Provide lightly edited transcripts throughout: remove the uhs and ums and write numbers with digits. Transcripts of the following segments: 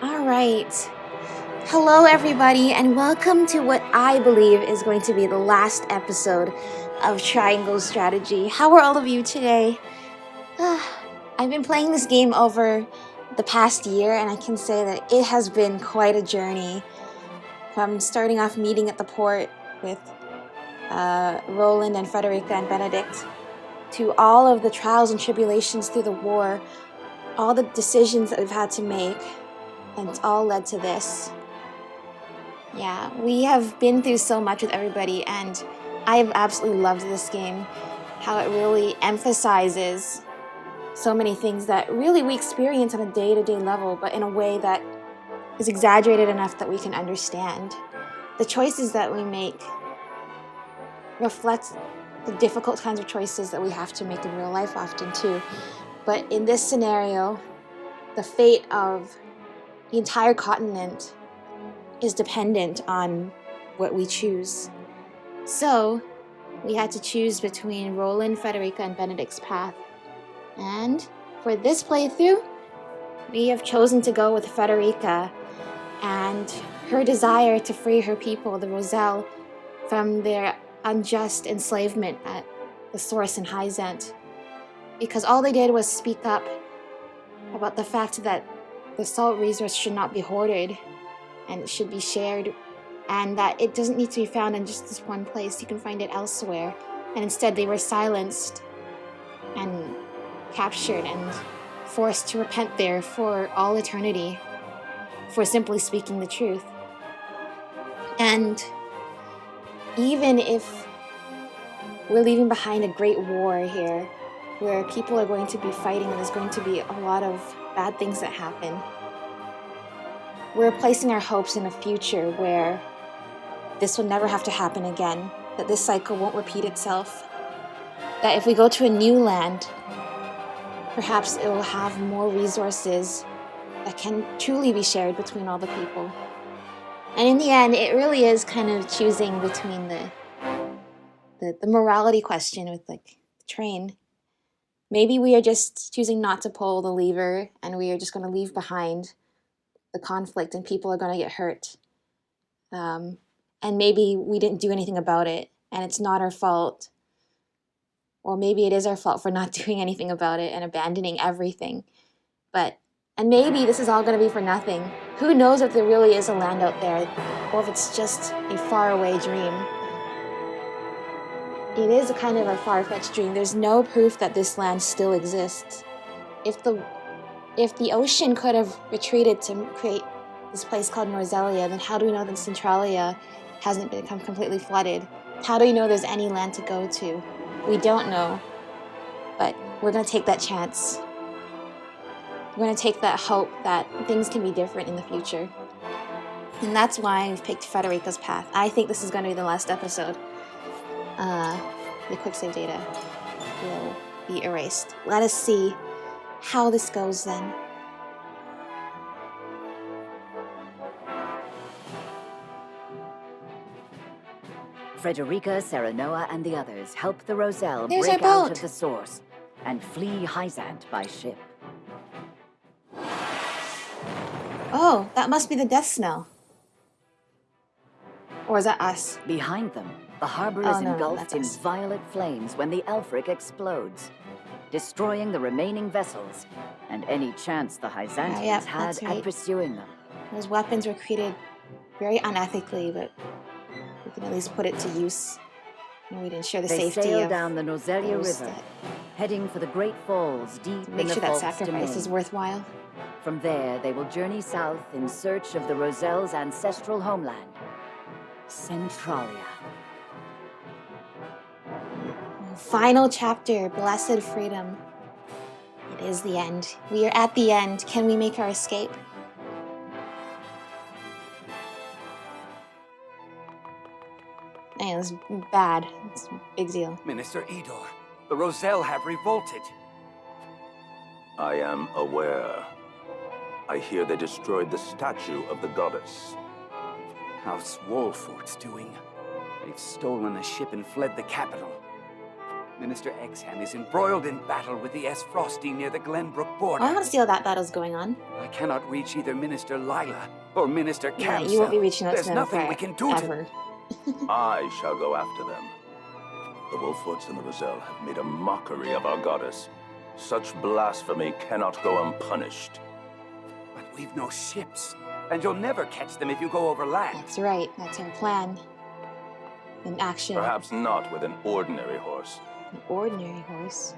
All right. Hello, everybody, and welcome to what I believe is going to be the last episode of Triangle Strategy. How are all of you today? I've been playing this game over the past year, and I can say that it has been quite a journey. From starting off meeting at the port with Roland and Frederica and Benedict, to all of the trials and tribulations through the war, all the decisions that we've had to make, and it's all led to this. Yeah, we have been through so much with everybody, and I have absolutely loved this game. How it really emphasizes so many things that really we experience on a day-to-day level, but in a way that is exaggerated enough that we can understand. The choices that we make reflect the difficult kinds of choices that we have to make in real life often too. But in this scenario, the fate of the entire continent is dependent on what we choose. So we had to choose between Roland, Frederica, and Benedict's path. And for this playthrough, we have chosen to go with Frederica and her desire to free her people, the Roselle, from their unjust enslavement at the source in Hyzant. Because all they did was speak up about the fact that the salt resource should not be hoarded and it should be shared, and that it doesn't need to be found in just this one place. You can find it elsewhere. And instead they were silenced and captured and forced to repent there for all eternity for simply speaking the truth. And even if we're leaving behind a great war here, where people are going to be fighting and there's going to be a lot of bad things that happen, we're placing our hopes in a future where this will never have to happen again, that this cycle won't repeat itself, that if we go to a new land, perhaps it will have more resources that can truly be shared between all the people. And in the end, it really is kind of choosing between the morality question with like the train. Maybe we are just choosing not to pull the lever and we are just going to leave behind the conflict and people are going to get hurt. And maybe we didn't do anything about it and it's not our fault. Or maybe it is our fault for not doing anything about it and abandoning everything. And maybe this is all going to be for nothing. Who knows if there really is a land out there or if it's just a faraway dream. It is a kind of a far-fetched dream. There's no proof that this land still exists. If the ocean could have retreated to create this place called Norzelia, then how do we know that Centralia hasn't become completely flooded? How do we know there's any land to go to? We don't know, but we're going to take that chance. We're going to take that hope that things can be different in the future. And that's why we've picked Frederica's path. I think this is going to be the last episode. The quick save data will be erased. Let us see how this goes then. Frederica, Serenoa, and the others help the Roselle There's break our out boat. of the source and flee Hyzant by ship. Oh, that must be the death smell. Or is that us? Behind them, the harbor Oh, is no, engulfed that's in us. violet flames when the Elfric explodes, destroying the remaining vessels and any chance the Hyzantians yeah, had that's right. at pursuing them. Those weapons were created very unethically, but we can at least put it to use. And we didn't share the They safety sail of down the Norzelia those River, that heading for the Great Falls deep make in the sure that Falk's sacrifice domain. is worthwhile. From there, they will journey south in search of the Roselle's ancestral homeland, Centralia. Final chapter, Blessed Freedom. It is the end. We are at the end. Can we make our escape? Man, this is bad. It's a big deal. Minister Idor, the Roselle have revolted. I am aware. I hear they destroyed the statue of the goddess. How's Wolford's doing? They've stolen a ship and fled the capital. Minister Exham is embroiled in battle with the S. Frosty near the Glenbrook border. I want to see how that battle's going on. I cannot reach either Minister Lila or Minister Yeah, Camsell. you won't be reaching out to There's them nothing we can do to... forever. I shall go after them. The Wolfwoods and the Roselle have made a mockery of our goddess. Such blasphemy cannot go unpunished. But we've no ships, and you'll never catch them if you go over land. That's right. That's our plan. In action. Perhaps not with an ordinary horse, An ordinary horse?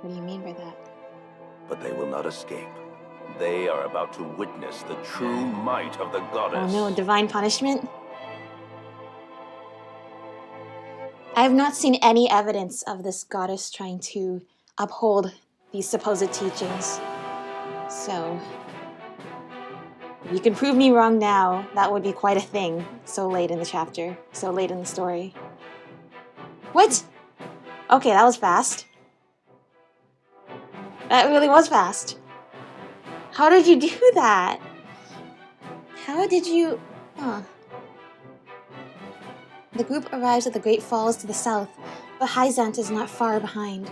What do you mean by that? but they will not escape. They are about to witness the true might of the goddess. Oh no, divine punishment? I have not seen any evidence of this goddess trying to uphold these supposed teachings. So, if you can prove me wrong now, that would be quite a thing so late in the chapter, so late in the story. What? Okay, that was fast. That really was fast. How did you do that? How did you... Huh. The group arrives at the Great Falls to the south, but Hyzant is not far behind.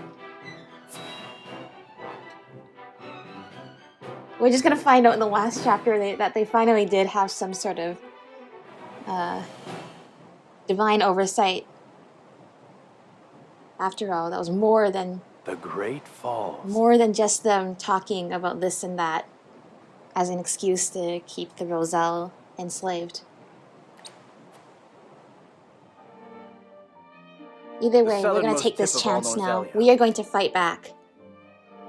We're just gonna find out in the last chapter that they finally did have some sort of divine oversight. After all, that was more than The Great Falls. more than just them talking about this and that as an excuse to keep the Roselle enslaved. Either way, we're going to southernmost take this tip of all chance now. Nozalia. We are going to fight back.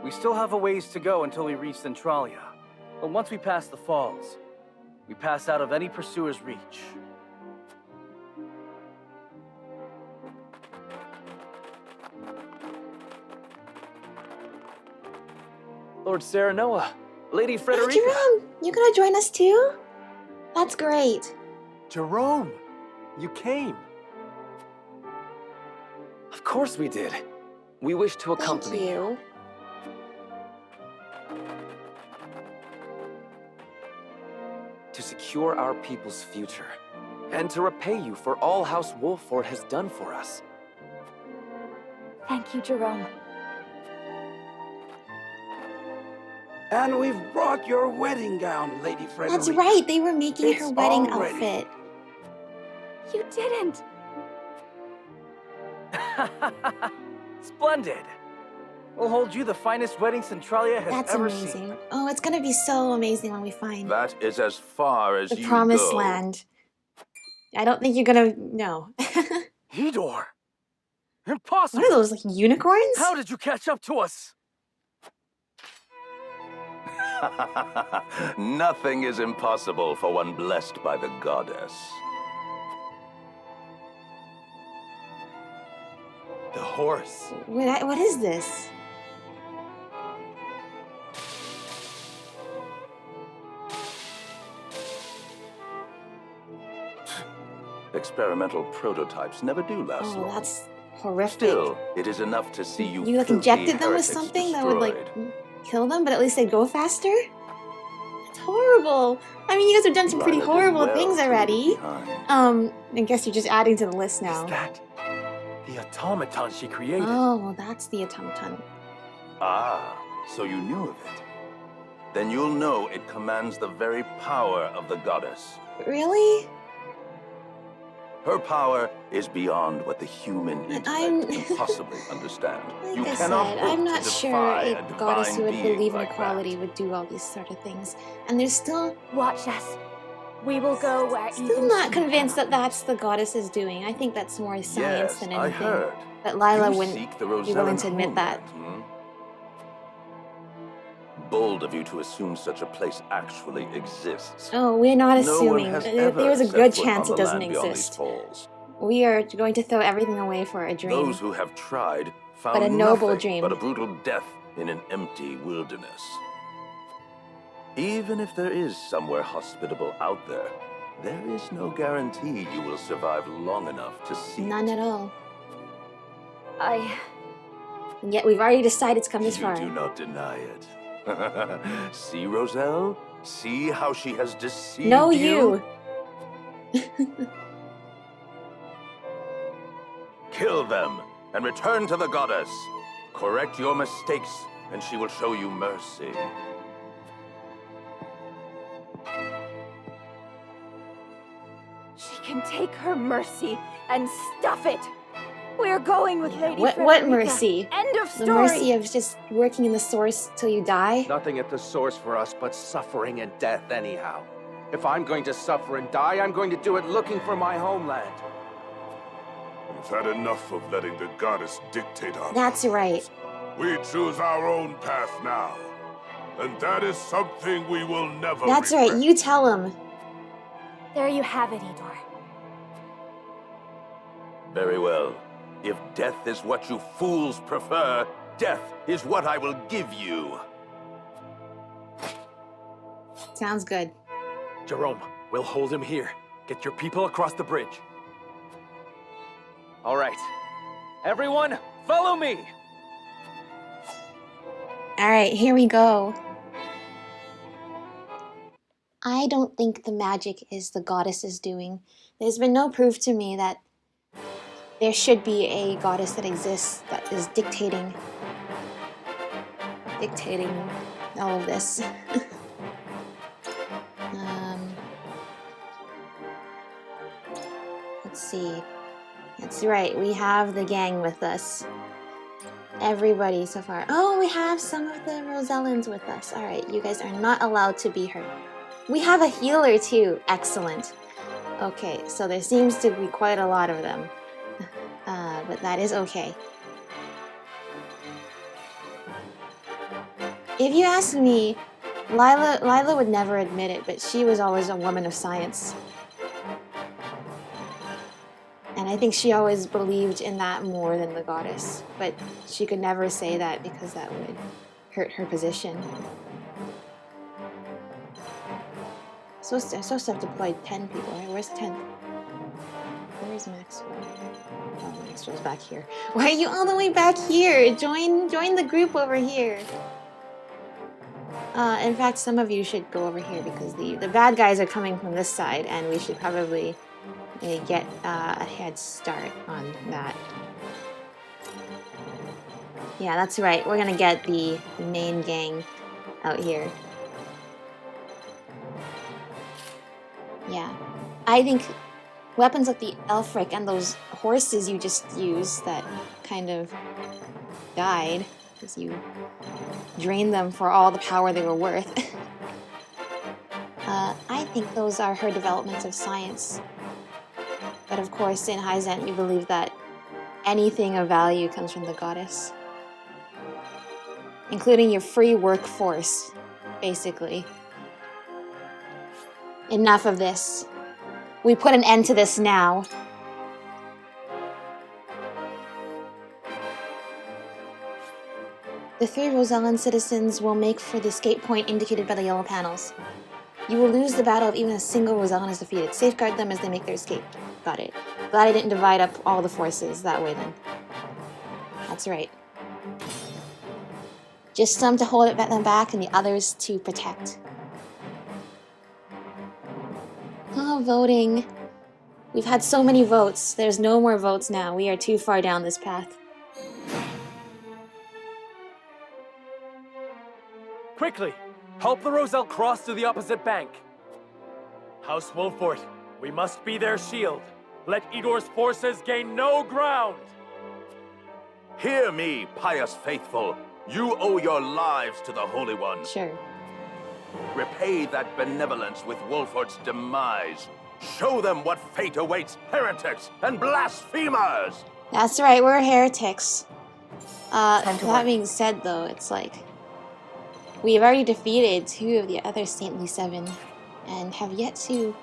We still have a ways to go until we reach Centralia. But once we pass the falls, we pass out of any pursuer's reach. Lord Serenoa, Lady Hey, Frederica. Jerome, you going to join us too? That's great. Jerome, you came. Of course we did. We wish to Thank accompany you. To secure our people's future, and to repay you for all House Wolfford has done for us. Thank you, Jerome. And we've brought your wedding gown, Lady Frederica. That's right, they were making her It's wedding all ready. outfit. You didn't. Splendid. We'll hold you the finest wedding Centralia has That's ever amazing. seen. Oh, it's going to be so amazing when we find That is as far as the you promised go. land. I don't think you're going to... No. Hedor! Impossible! What are those, like unicorns? How did you catch up to us? Nothing is impossible for one blessed by the goddess. The horse. What is this? Experimental prototypes never do last Oh, long. that's horrific. Still, it is enough to see you You like filthy injected them with heretics something that would like destroyed. kill them, but at least they'd go faster? That's horrible. I mean, you guys have done some pretty Lila did horrible well things to leave already. behind. I guess you're just adding to the list Is now. that the automaton she created? Oh, well, that's the automaton. Ah, so you knew of it. Then you'll know it commands the very power of the goddess. Really? Her power is beyond what the human intellect I'm- can possibly understand. Like You I cannot said, hope I'm to not sure defy a goddess divine who would being believe in like equality that. would do all these sort of things. And there's still Watch us. We will go where still even not she convinced that cannot that's the goddess is doing. I think that's more science Yes, than I anything. heard. But Lila You wouldn't seek the be willing Rosellan to admit that. homeland, Bold of you to assume such a place actually exists. Oh, we're not No one assuming. has There's ever a set good foot chance on it the doesn't land beyond these exist. falls. We are going to throw everything away for a dream. Those who have tried found But a noble nothing dream. but a brutal death in an empty wilderness. Even if there is somewhere hospitable out there, there is no guarantee you will survive long enough to see None it. at all. I... And yet we've already decided to come this You far. do not deny it. See, Roselle? See how she has deceived No, you? you. Kill them, and return to the goddess. Correct your mistakes, and she will show you mercy. She can take her mercy and stuff it. We're going with Lady What Frederica. mercy? End of The story. mercy of just working in the source till you die? Nothing at the source for us but suffering and death anyhow. If I'm going to suffer and die, I'm going to do it looking for my homeland. We've had enough of letting the goddess dictate our That's right. We choose our own path now. And that is something we will never That's regret. right, you tell him. There you have it, Idor. Very well. If death is what you fools prefer, death is what I will give you. Sounds good. Jerome, we'll hold him here. Get your people across the bridge. All right. Everyone, follow me! Alright, here we go. I don't think the magic is the goddess's doing. There's been no proof to me that there should be a goddess that exists that is dictating all of this. Let's see. That's right, we have the gang with us. Everybody so far. Oh, we have some of the Rosellans with us. Alright, you guys are not allowed to be hurt. We have a healer too. Excellent. Okay, so there seems to be quite a lot of them. But that is okay. If you ask me, Lila would never admit it, but she was always a woman of science. And I think she always believed in that more than the goddess. But she could never say that because that would hurt her position. Supposed to have deployed 10 people, right? Where's 10? Where's Maxwell? Oh, Maxwell's back here. Why are you all the way back here? Join the group over here. In fact, some of you should go over here because the bad guys are coming from this side, and we should probably get a head start on that. Yeah, that's right. We're gonna get the main gang out here. Yeah, I think weapons like the Elfric and those horses you just used that kind of died because you drained them for all the power they were worth. I think those are her developments of science. But of course, in Hyzant, we believe that anything of value comes from the goddess. Including your free workforce, basically. Enough of this. We put an end to this now. The 3 Rosellan citizens will make for the escape point indicated by the yellow panels. You will lose the battle if even a single Rosellan is defeated. Safeguard them as they make their escape. Got it. Glad I didn't divide up all the forces that way then. That's right. Just some to hold them back and the others to protect. Oh, voting. We've had so many votes. There's no more votes now. We are too far down this path. Quickly! Help the Roselle cross to the opposite bank. House Wolfort, we must be their shield. Let Idor's forces gain no ground! Hear me, pious faithful. You owe your lives to the Holy One. Sure. Repay that benevolence with Wolfort's demise. Show them what fate awaits heretics and blasphemers! That's right, we're heretics. Time to That work. being said, though, it's like... we have already defeated 2 of the other Saintly 7, and have yet to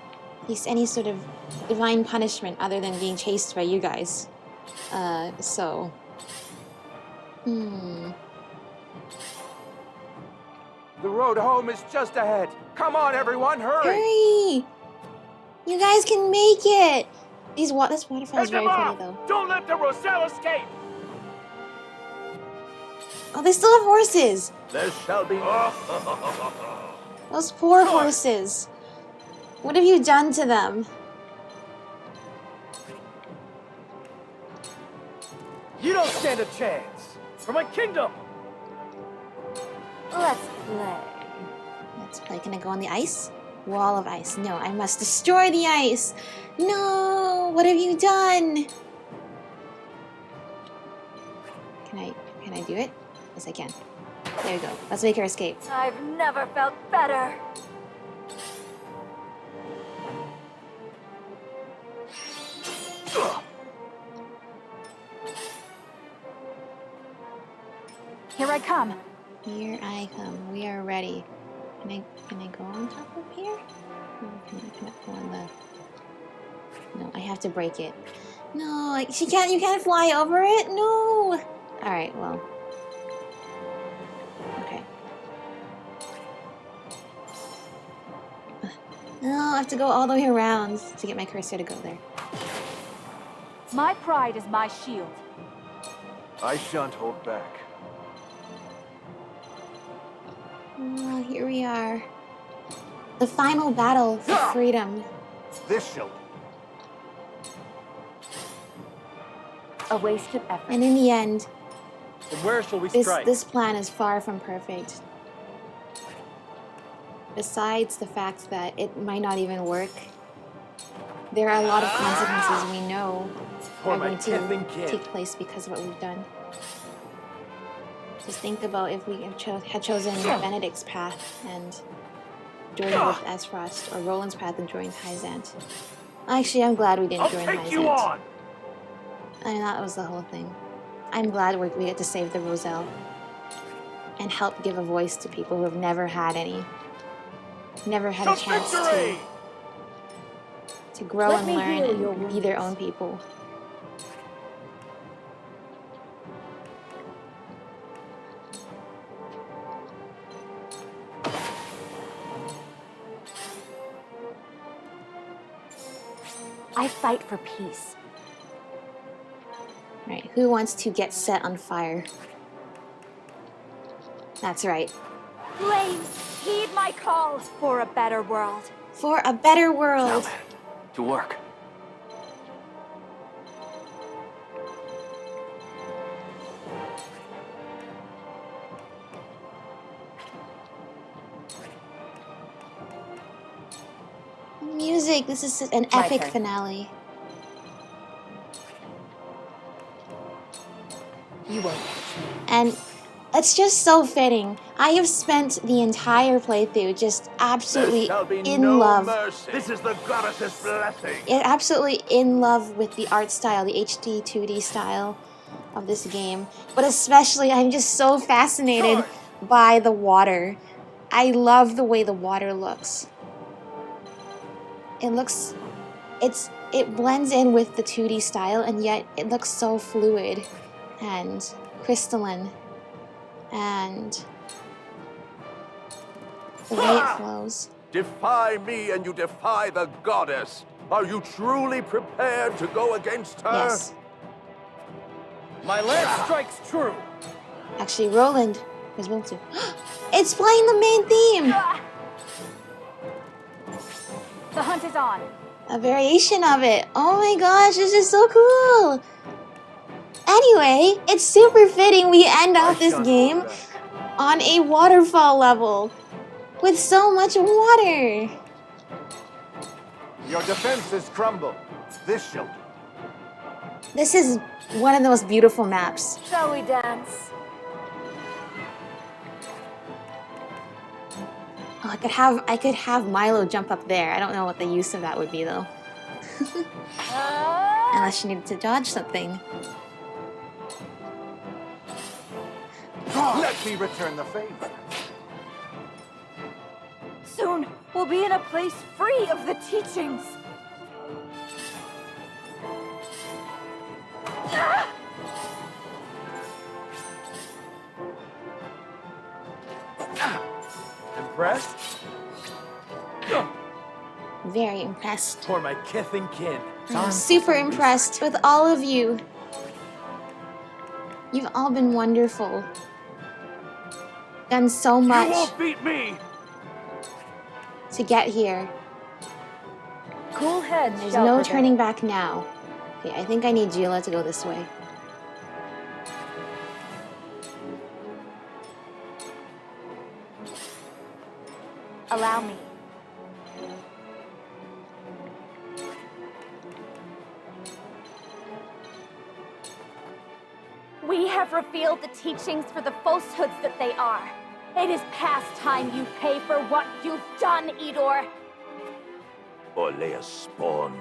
face any sort of divine punishment other than being chased by you guys. So... The road home is just ahead. Come on, everyone, hurry! Hurry! You guys can make it! This waterfall is Head very them pretty, off! though. Don't let the Roselle escape! Oh, they still have horses! There shall be... Those poor horses. What have you done to them? You don't stand a chance! For my kingdom! Let's play. Let's play. Can I go on the ice? Wall of ice. No, I must destroy the ice. No, what have you done? Can I do it? Yes, I can. There we go. Let's make her escape. I've never felt better. Here I come. Here I come. We are ready. Can I go on top of here? No, can I go on the... No, I have to break it. No, like you can't fly over it? No! Alright, well. Okay. No, I have to go all the way around to get my cursor to go there. My pride is my shield. I shan't hold back. Oh, here we are. The final battle for freedom. This shield. A wasted effort. And in the end, Then where shall we strike? this plan is far from perfect. Besides the fact that it might not even work, there are a lot of consequences we know For are my going kith and to kin. take place because of what we've done. Just think about if we had chosen Benedict's path and joined with Esfrost, or Roland's path and joined Hyzant. Actually, I'm glad we didn't I'll join take Hyzant. you on! I mean, that was the whole thing. I'm glad we get to save the Roselle and help give a voice to people who have never had any. Never had a chance to grow Let and me learn heal your and be their wounds. own people. I fight for peace. Right, who wants to get set on fire? That's right. Flames, heed my call for a better world. For a better world. To work. Music, this is an My epic turn. finale. You won't. And it's just so fitting. I have spent the entire playthrough just absolutely in love. mercy. This is the goddess's blessing. Absolutely in love with the art style, the HD 2D style of this game. But especially, I'm just so fascinated by the water. I love the way the water looks. It blends in with the 2D style, and yet it looks so fluid and crystalline, and the way it flows. Defy me and you defy the goddess. Are you truly prepared to go against her? Yes. My lance strikes true! Actually, Roland was willing to. It's playing the main theme! The hunt is on. A variation of it. Oh my gosh, this is so cool! Anyway, it's super fitting we end off this game on a waterfall level with so much water. Your defenses crumble. This shield. This is one of the most beautiful maps. Shall we dance? Oh, I could have Milo jump up there. I don't know what the use of that would be though. Unless she needed to dodge something. Let me return the favor. Soon, we'll be in a place free of the teachings. Impressed? Very impressed. For my kith and kin. I'm super impressed with all of you. You've all been wonderful. Done so You much won't beat me. to get here. Cool heads. There's shall no prevail. turning back now. Okay, I think I need Gila to go this way. Allow me. We have revealed the teachings for the falsehoods that they are. It is past time you pay for what you've done, Idor. Orlea's spawn.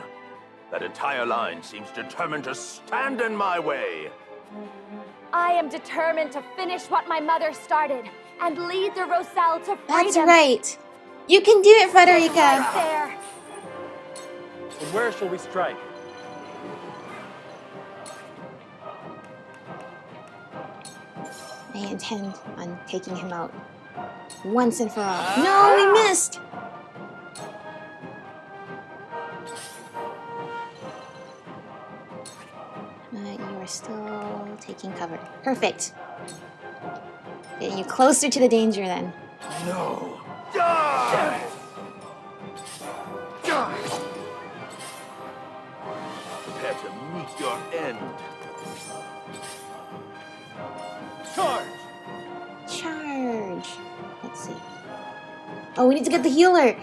That entire line seems determined to stand in my way. I am determined to finish what my mother started and lead the Roselle to freedom. That's right. You can do it, Frederica. Right there. And where shall we strike? I intend on taking him out once and for all. No, we missed. You are still taking cover. Perfect. Getting you closer to the danger then. No. Die! Die! Prepare to meet your end. Charge! Charge. Let's see. Oh, we need to get the healer.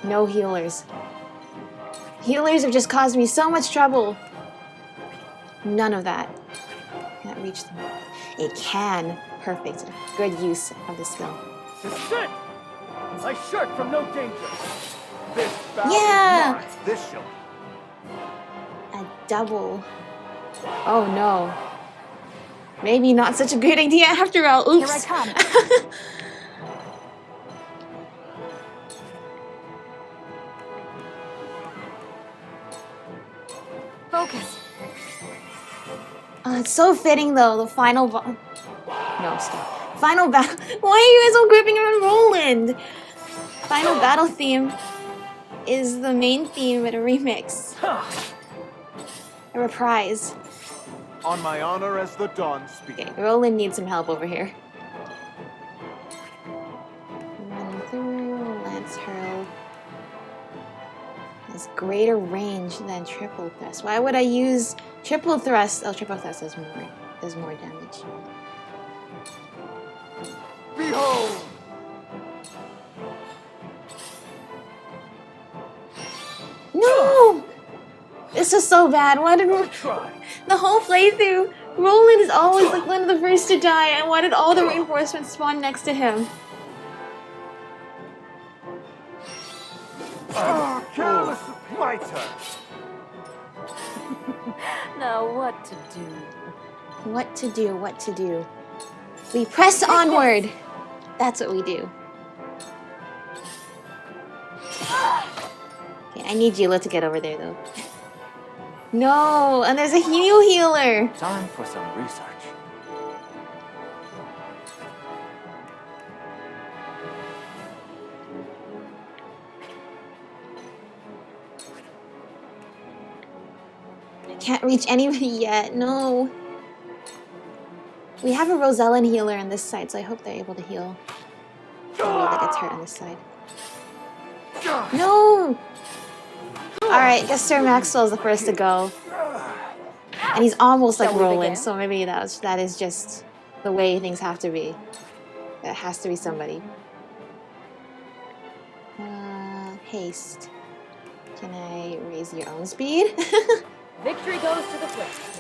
No healers. Healers have just caused me so much trouble. None of that. Can't reach them. It can. Perfect. Good use of the skill. Descent! I shirk from no danger. This battle Yeah! is mine. This shall A double. Oh no. Maybe not such a good idea after all. Oops. Here I come. Focus. It's so fitting though. The final. No, stop. Final battle. Why are you guys all gripping around Roland? Final battle theme is the main theme at a remix. A reprise. On my honor as the Dawn speaks. Okay, Roland needs some help over here. Run through, Lance Hurl. Has greater range than triple thrust. Why would I use triple thrust? Oh, triple thrust does more damage. Behold! No! This is so bad. Why did the whole playthrough, Roland is always like one of the first to die, and why did all the reinforcements spawn next to him? Careless, my turn. Now what to do? What to do, what to do. We press onward. That's what we do. Okay, I need Jila to get over there though. No, and there's a healer. Time for some research. I can't reach anybody yet, no. We have a Rosellan healer on this side, so I hope they're able to heal anybody that gets hurt on this side. No! Alright, guess Sir Maxwell's the first to go. And he's almost like Shall we Roland, begin? so maybe that is just the way things have to be. It has to be somebody. Haste. Can I raise your own speed? Victory goes to the swift.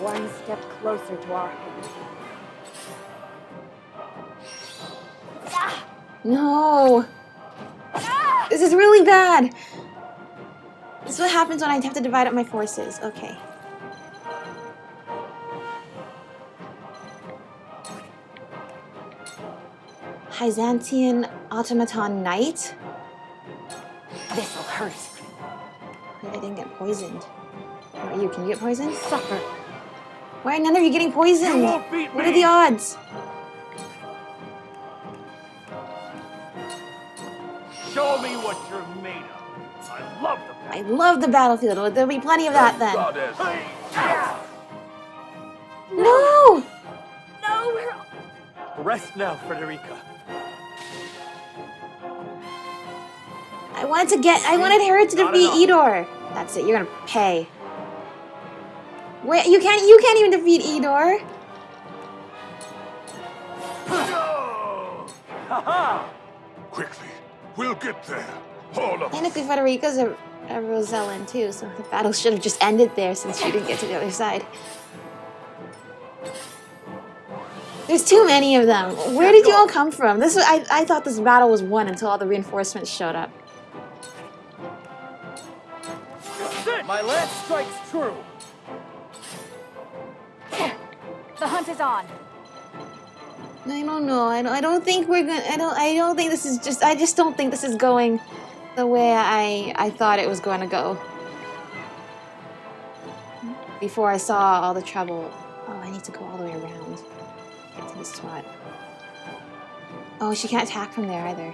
One step closer to our home. No! This is really bad! This is what happens when I have to divide up my forces. Okay. Byzantine Automaton Knight? This'll hurt. Wait, I didn't get poisoned. How about you? Can you get poisoned? Suffer. Why are none of you getting poisoned? You won't beat What me. are the odds? Show me what you're made of. I love the I love the battlefield. Well, there'll be plenty of that then. Goddess. No! No, we're Rest now, Frederica. I wanted her to Not defeat enough. Idor. That's it. You're gonna pay. Wait, you can't even defeat Idor. Ha-ha! Quickly, We'll get there. All of us. Technically, Frederica's a Rosellan too, so the battle should have just ended there since she didn't get to the other side. There's too many of them. Where did you all come from? This was, I thought this battle was won until all the reinforcements showed up. My lance strikes true. The hunt is on. I don't know. I don't think we're gonna. I don't think this is just. I just don't think this is going the way I thought it was going to go. Before I saw all the trouble. Oh, I need to go all the way around. Get to this spot. Oh, she can't attack from there either.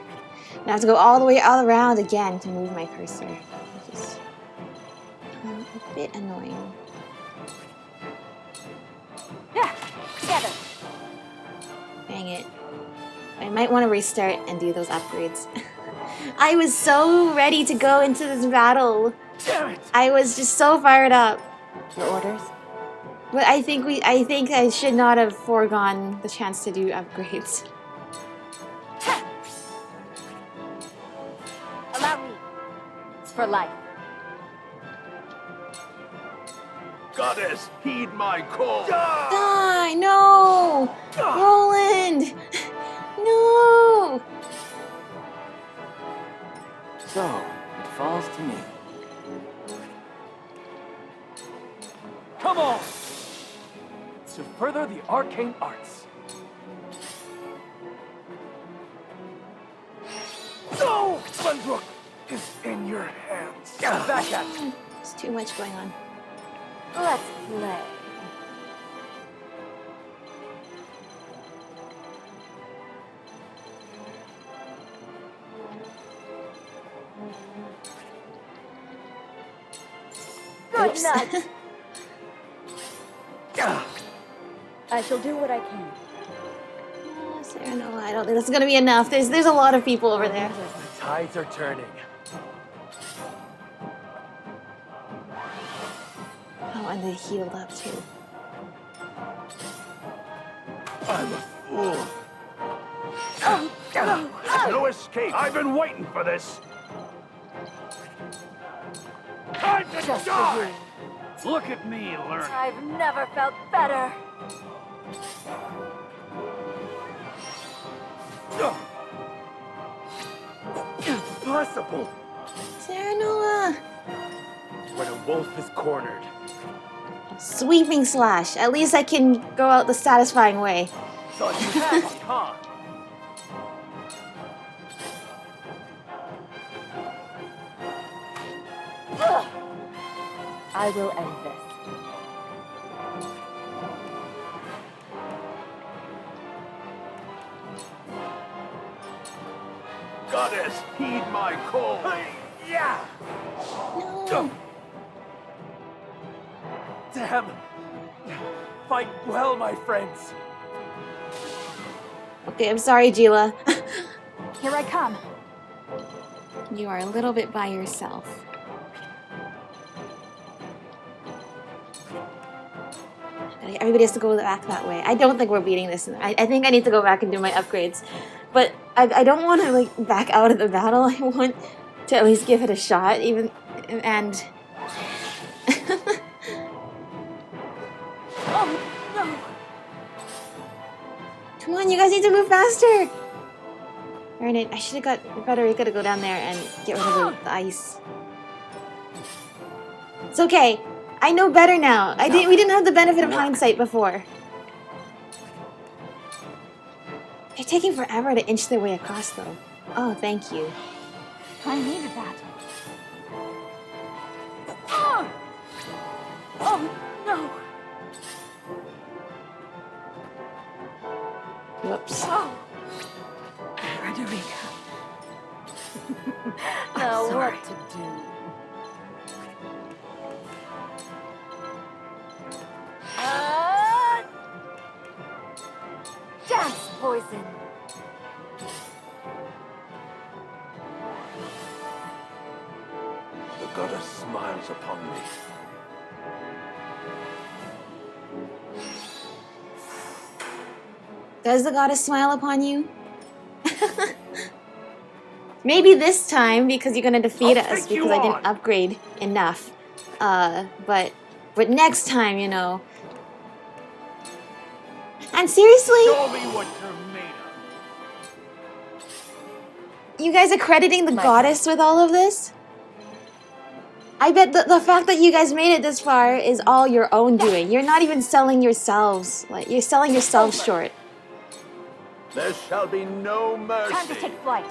And I have to go all the way all around again to move my cursor, which is a bit annoying. Yeah, together. Dang it. I might want to restart and do those upgrades. I was so ready to go into this battle. Damn it! I was just so fired up. Your orders? But I think I should not have foregone the chance to do upgrades. Allow me. For life. Goddess, heed my call. Die! No! Roland! No! So, it falls to me. Come on! To further the arcane arts. No! Spongebook is in your hands. Back at it. There's too much going on. Let's play. Good Oops. night. I shall do what I can. Sarah, no, I don't think that's gonna be enough. There's a lot of people over there. The tides are turning. Oh, and they healed up too. I'm a fool. There's no escape. I've been waiting for this. Time to Just for die. you. Look at me, learn. I've never felt better. Impossible! Sarah Noah! When a wolf is cornered. Sweeping slash. At least I can go out the satisfying way. Thought you had me, huh? I will end this. Goddess, heed my call. Yeah! No. Damn! Fight well, my friends. Okay, I'm sorry, Gila. Here I come. You are a little bit by yourself. Everybody has to go back that way. I don't think we're beating this. I think I need to go back and do my upgrades. But I don't want to like back out of the battle. I want to at least give it a shot, even and. Oh, no. Come on, you guys need to move faster. Alright, I should have got Frederica to go down there and get rid of the ice. It's okay. I know better now. We didn't have the benefit of hindsight before. They're taking forever to inch their way across, though. Oh, thank you. I needed that. Oh, oh no. Whoops. Oh. Frederica. Now what to do? Gas poison. The goddess smiles upon me. Does the goddess smile upon you? Maybe this time because you're gonna defeat I'll us take you because I didn't on. upgrade enough. But next time, you know. And seriously, Show me what you're made of. you guys are crediting the My goddess with all of this? I bet the fact that you guys made it this far is all your own doing. You're not even selling yourselves. Like, you're selling yourselves short. There shall be no mercy. Time to take flight.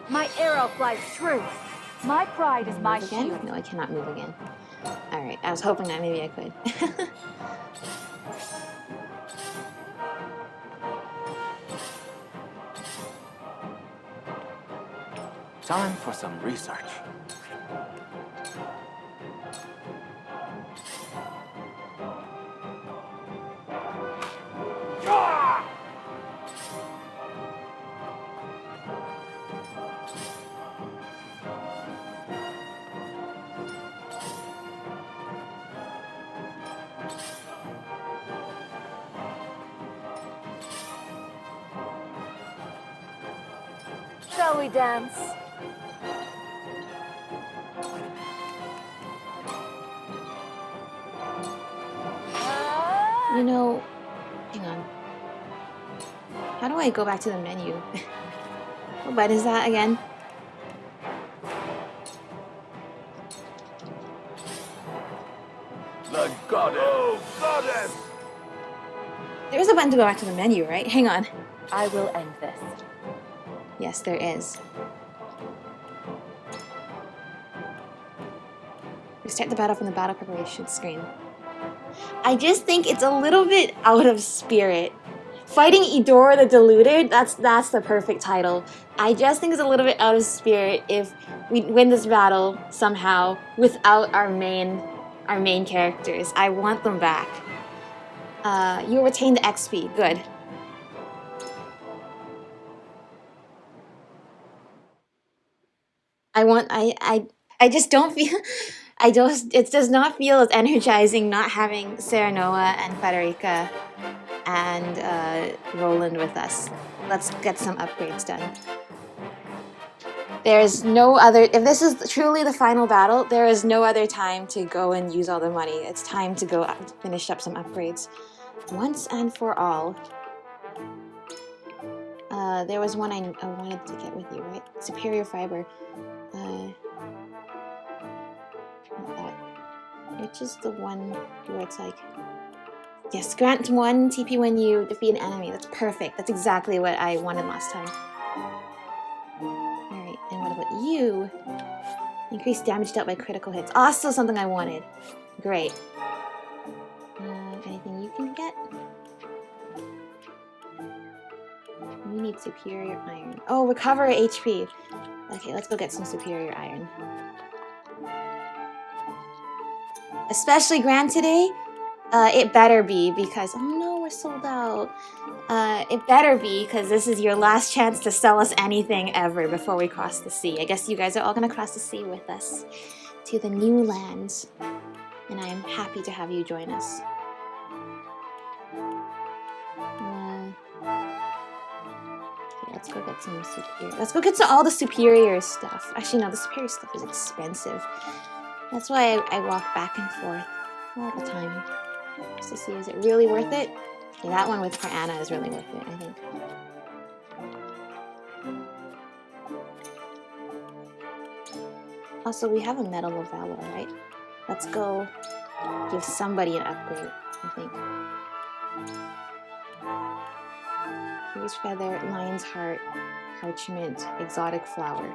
My arrow flies true. My pride is my Move again? shield. No, I cannot move again. Alright, I was hoping that maybe I could. Time for some research. Shall we dance? You know, hang on. How do I go back to the menu? What button is that again? The goddess. Oh, goddess! There is a button to go back to the menu, right? Hang on. I will end this. Yes, there is. Restart the battle from the battle preparation screen. I just think it's a little bit out of spirit. Fighting Idor the Deluded, that's the perfect title. I just think it's a little bit out of spirit if we win this battle somehow without our main characters. I want them back. You retain the XP. Good. I just don't feel it does not feel as energizing not having Serenoa and Frederica and Roland with us. Let's get some upgrades done. There's no other, if this is truly the final battle, there is no other time to go and use all the money. It's time to go finish up some upgrades. Once and for all. There was one I wanted to get with you, right? Superior Fiber. Not that. Which is the one where it's like, yes, grant 1 TP when you defeat an enemy. That's perfect. That's exactly what I wanted last time. Alright, and what about you? Increase damage dealt by critical hits. Also something I wanted. Great. Anything you can get? You need superior iron. Oh, recover HP. Okay, let's go get some superior iron. Especially Grand today. It better be because, oh no, we're sold out. It better be because this is your last chance to sell us anything ever before we cross the sea. I guess you guys are all gonna cross the sea with us to the new lands, and I am happy to have you join us. Okay, let's go get some superior. Let's go get to all the superior stuff. Actually, no, the superior stuff is expensive. That's why I walk back and forth all the time. Just to see, is it really worth it? Okay, that one with for Anna is really worth it, I think. Also, we have a Medal of Valor, right? Let's go give somebody an upgrade, I think. Here's Feather, Lion's Heart, Parchment, Exotic Flower.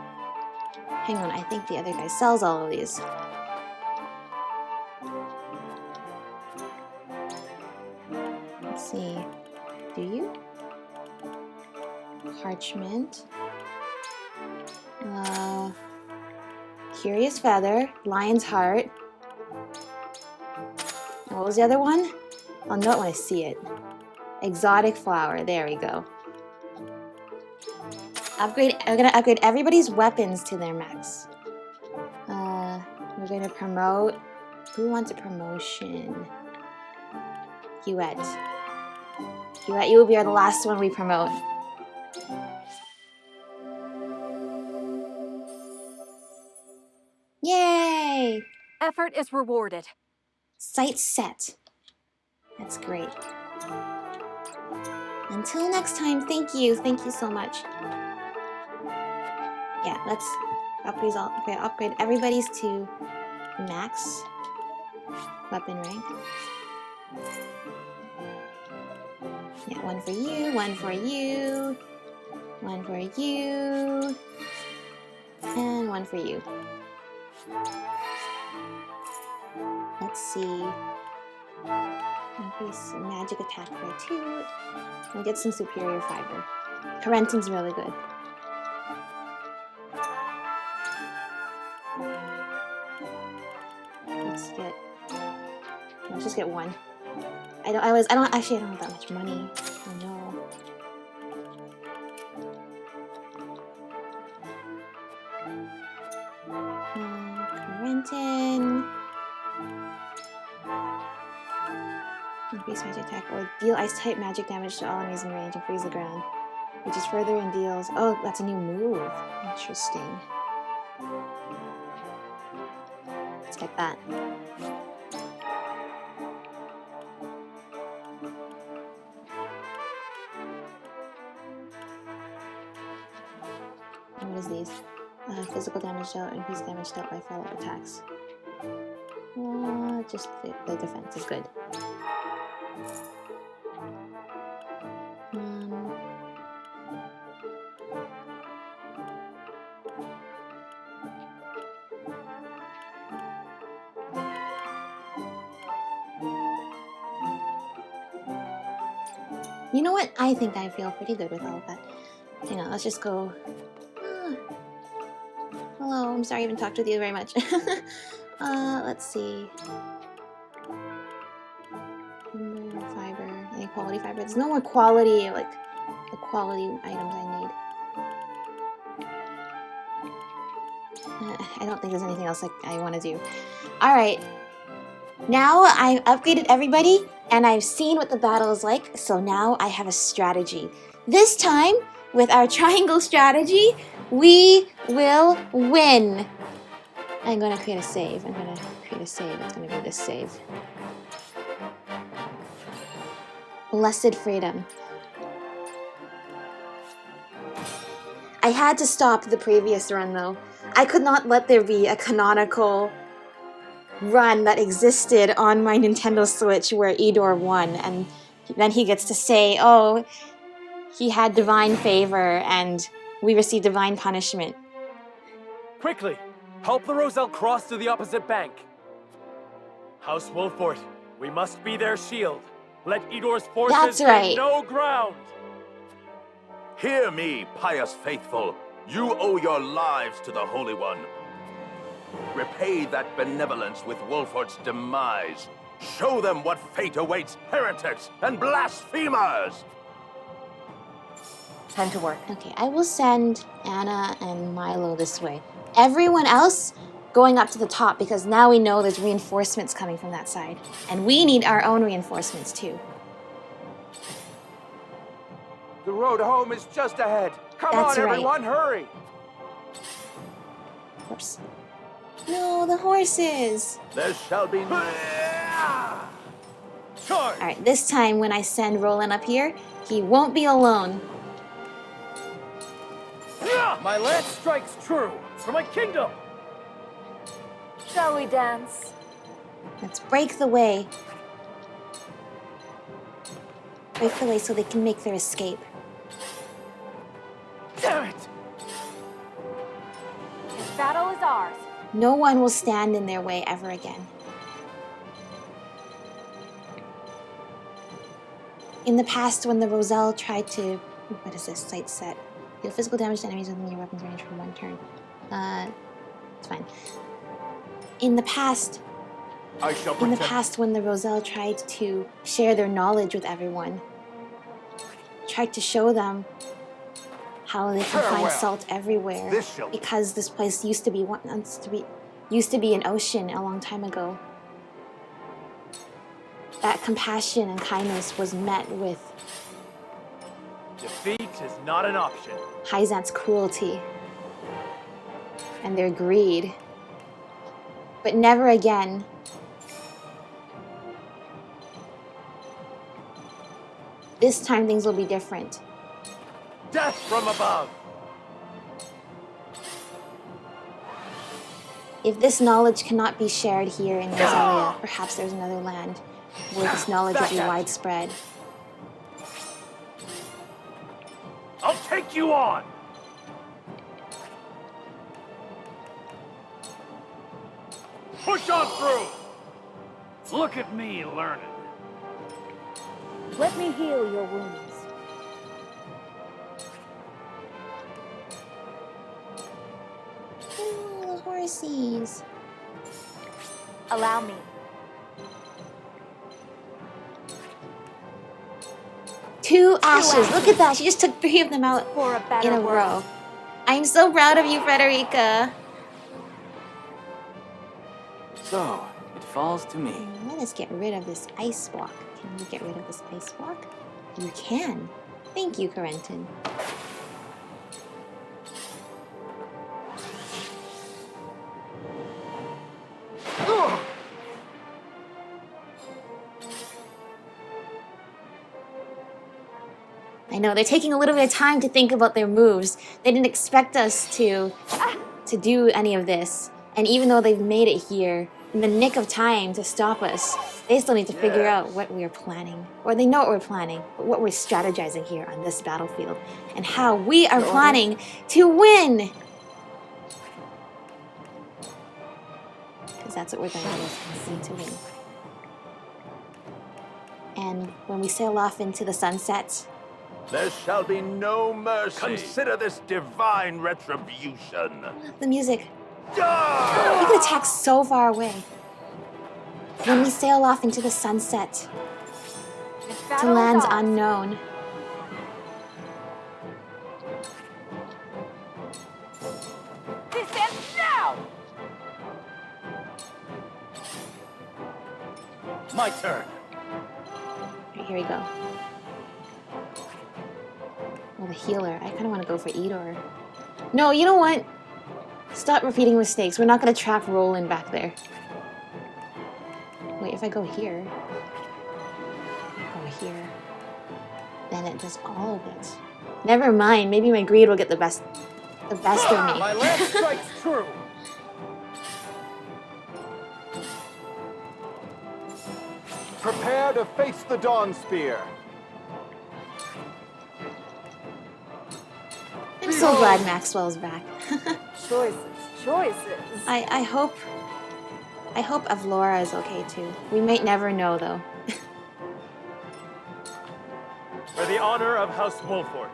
Hang on, I think the other guy sells all of these. Let's see. Do you? Parchment. Curious Feather. Lion's Heart. What was the other one? I'll know it when I see it. Exotic Flower. There we go. Upgrade. We're gonna upgrade everybody's weapons to their max. We're gonna promote. Who wants a promotion? Hewitt. You will be the last one we promote. Yay! Effort is rewarded. Site set. That's great. Until next time, thank you. Thank you so much. Yeah, let's upgrade everybody's to max weapon rank. Yeah, one for you, one for you, one for you, and one for you. Let's see. Increase magic attack by 2 and get some superior fiber. Parenting's really good. Let's just get 1. I don't have that much money. Oh no. Parentin. Increase magic attack or deal ice type magic damage to all enemies in range and freeze the ground. Which is further and deals. Oh, that's a new move. Interesting. Let's get that. What is these? Physical damage dealt, increased damage dealt by follow-up attacks. Just the defense is good. You know what? I think I feel pretty good with all of that. Hang on, let's just go. Hello, I'm sorry I haven't talked with you very much. Let's see. Fiber, any quality fiber? There's no more quality, like the quality items I need. I don't think there's anything else I want to do. Alright. Now I've upgraded everybody and I've seen what the battle is like, so now I have a strategy. This time, with our triangle strategy, we will win. I'm gonna create a save. It's gonna be this save. Blessed freedom. I had to stop the previous run though. I could not let there be a canonical run that existed on my Nintendo Switch where Idor won, and then he gets to say, oh, he had divine favor and we received divine punishment. Quickly! Help the Roselle cross to the opposite bank. House Wolfort, we must be their shield. Let Idor's forces gain no ground. Hear me, pious faithful. You owe your lives to the Holy One. Repay that benevolence with Wolfort's demise. Show them what fate awaits heretics and blasphemers! Time to work. Okay, I will send Anna and Milo this way. Everyone else going up to the top, because now we know there's reinforcements coming from that side. And we need our own reinforcements too. The road home is just ahead. Come That's on, right. everyone, hurry! Horse. No, the horses! There shall be no... Charge! Alright, this time when I send Roland up here, he won't be alone. My lance strikes true for my kingdom! Shall we dance? Let's break the way. Break the way so they can make their escape. Damn it! This battle is ours. No one will stand in their way ever again. In the past, when the Roselle tried to... What is this? Sight set. Deal physical damage to enemies within your weapon's range for 1 turn. It's fine. In the past, when the Roselle tried to share their knowledge with everyone, tried to show them how they can find salt everywhere, because this place used to be an ocean a long time ago. That compassion and kindness was met with Defeat is not an option. Hyzant's cruelty and their greed. But never again. This time things will be different. Death from above! If this knowledge cannot be shared here in Rosalia, perhaps there's another land where this knowledge will be widespread. I'll take you on! Push on through! Look at me learning. Let me heal your wounds. Ooh, the horsies. Allow me. Two ashes. Look at that. She just took 3 of them out For a better in a world. row. I'm so proud of you, Frederica. So, it falls to me. Let us get rid of this ice walk. Can you get rid of this ice walk? You can. Thank you, Corentin. I know, they're taking a little bit of time to think about their moves. They didn't expect us to do any of this. And even though they've made it here in the nick of time to stop us, they still need to figure out what we're planning. Or they know what we're planning, but what we're strategizing here on this battlefield. And how we are planning to win! Because that's what we're going to do, is need to win. And when we sail off into the sunset, There shall be no mercy. Consider this divine retribution. the music. Ah! We could attack so far away. When we sail off into the sunset to lands unknown. This ends now! My turn. Right, here we go. Oh, the healer. I kind of want to go for Edor. No, you know what? Stop repeating mistakes. We're not going to trap Roland back there. Wait, if I go here... Go here... Then it does all of it. Never mind. Maybe my greed will get the best of me. My last strike's true. Prepare to face the Dawn Spear. I'm so glad Maxwell's back. Choices, choices. I hope Avlora is okay too. We might never know though. For the honor of House Wolfort.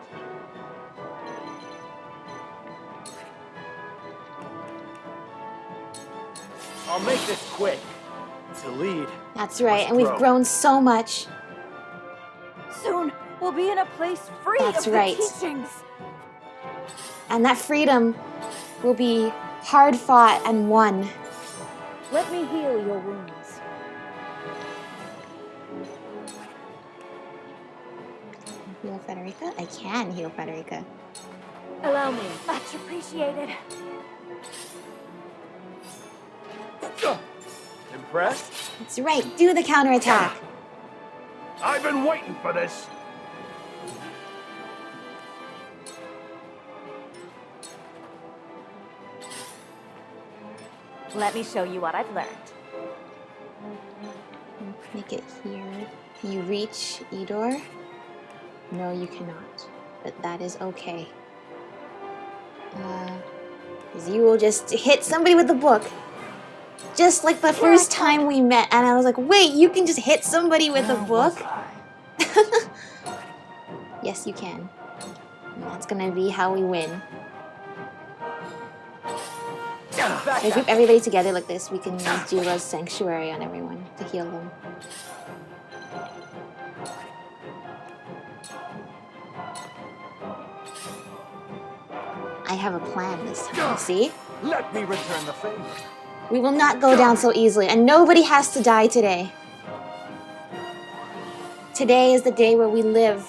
I'll make this quick. To lead. That's right, must and we've grow. grown so much. Soon we'll be in a place free That's of right. the teachings. And that freedom will be hard fought and won. Let me heal your wounds. Heal Frederica? I can heal Frederica. Allow me. Much appreciated. Impressed? That's right, do the counterattack. I've been waiting for this. Let me show you what I've learned. Make it here. Can you reach Edor? No, you cannot. But that is okay. Because you will just hit somebody with the book. Just like the first time we met. And I was like, wait, you can just hit somebody with a book? Yes, you can. And that's gonna be how we win. If we group everybody together like this, we can use Jula's Sanctuary on everyone to heal them. I have a plan this time, see? Let me return the favor. We will not go down so easily, and nobody has to die today. Today is the day where we live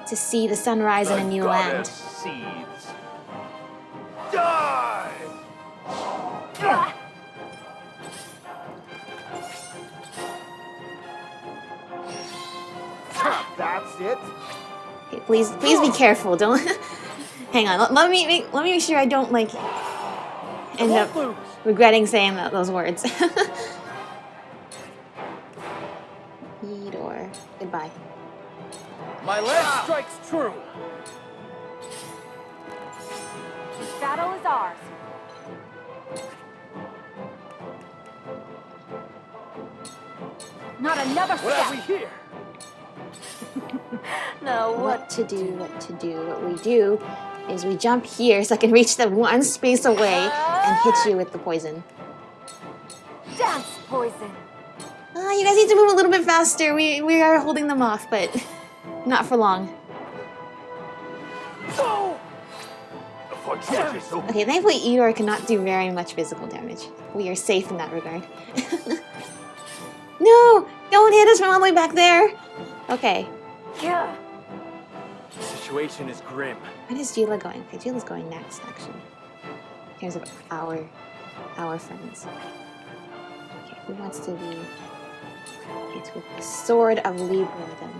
to see the sunrise in a new land. Seeds. Die! That's it? Okay, please be careful. Don't. Hang on. Let me make sure I don't like end up regretting saying those words. Eeyore. Goodbye. My last strike's true. This battle is ours. Not another What have step. we here? No, What to do? What we do is we jump here so I can reach them one space away and hit you with the poison. Dance poison. You guys need to move a little bit faster. We are holding them off, but not for long. Okay, thankfully Eeyore cannot do very much physical damage. We are safe in that regard. No! Don't hit us from all the way back there! Okay. Yeah. The situation is grim. When is Gila going? Okay, Gila's going next, actually. In terms of our friends. Okay, who wants to be hit with the Sword of Libra then?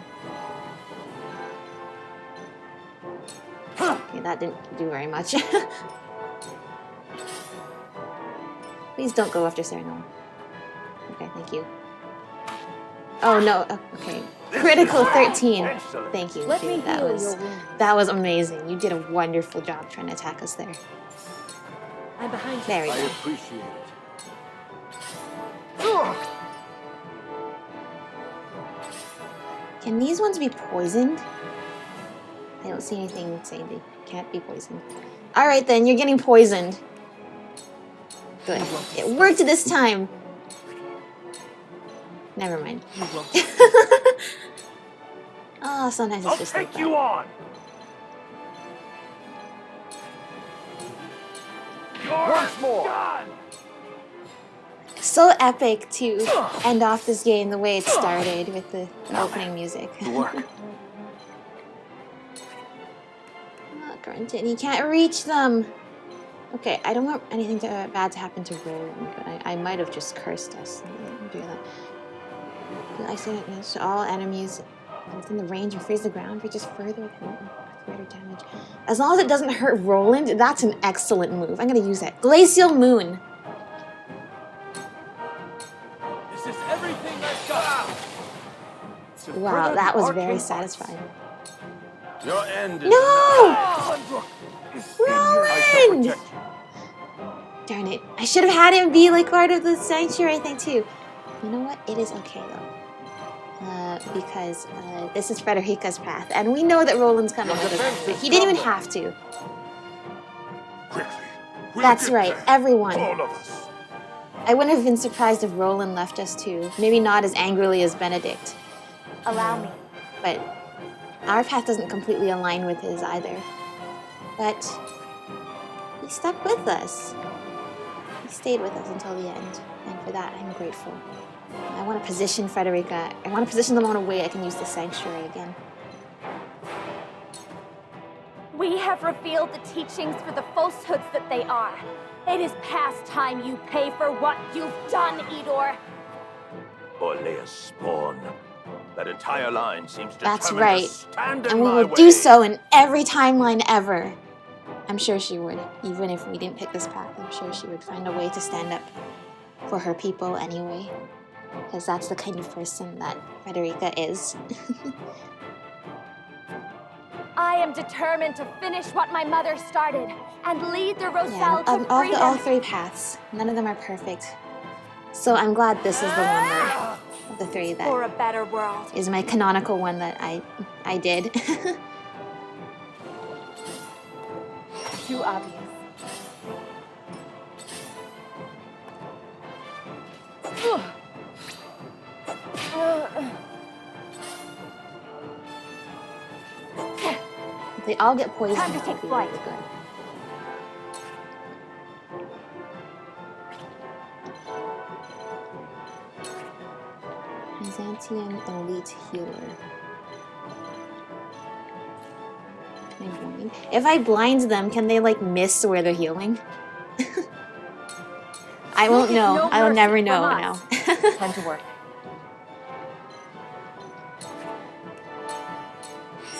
Okay, that didn't do very much. Please don't go after Serenol. Okay, thank you. Oh no, okay. Critical 13. Thank you, Let me dude. That heal was your wounds. that was amazing. You did a wonderful job trying to attack us there. I'm behind you. There we I go. appreciate it. Can these ones be poisoned? I don't see anything saying they can't be poisoned. Alright then, you're getting poisoned. Good. It worked this time. Never mind. Oh, sometimes it's I'll just take like you that. on. Once more. God. So epic to end off this game the way it started with the opening music. Work. Oh, Grunted, he can't reach them. Okay, I don't want anything bad to happen to Roland. I might have just cursed us. Do that. I say it to all enemies within the range and freeze the ground for just further damage. As long as it doesn't hurt Roland, that's an excellent move. I'm gonna use that. Glacial Moon. This is everything I've got. To Wow, further that the was very arcane satisfying. Your end is No! Sunbrook is in your Roland! Darn it. I should have had him be like part of the sanctuary thing too. You know what? It is okay though. Because this is Frederica's path, and we know that Roland's coming with us. But he didn't even have to. Quickly. We'll That's get right, there. everyone. All of us. I wouldn't have been surprised if Roland left us too. Maybe not as angrily as Benedict. Allow me. But our path doesn't completely align with his either. But he stuck with us. He stayed with us until the end, and for that I'm grateful. I want to position Frederica. I want to position them on a way I can use the sanctuary again. We have revealed the teachings for the falsehoods that they are. It is past time you pay for what you've done, Eeyore. Or lay a spawn. That entire line seems That's determined right. to stand in And we my will do way. so in every timeline ever. I'm sure she would. Even if we didn't pick this path, I'm sure she would find a way to stand up for her people anyway. Because that's the kind of person that Frederica is. I am determined to finish what my mother started and lead the Roselle Yeah, to of freedom. all three paths, none of them are perfect. So I'm glad this is the one that, of the three that For a better world. is my canonical one that I did. Too obvious. If they all get poisoned, Time to take it'll be flight. really good. Byzantium Elite Healer. Can I blind? If I blind them, can they like miss where they're healing? I won't know. No I will mercy never from know us. now. Time to work.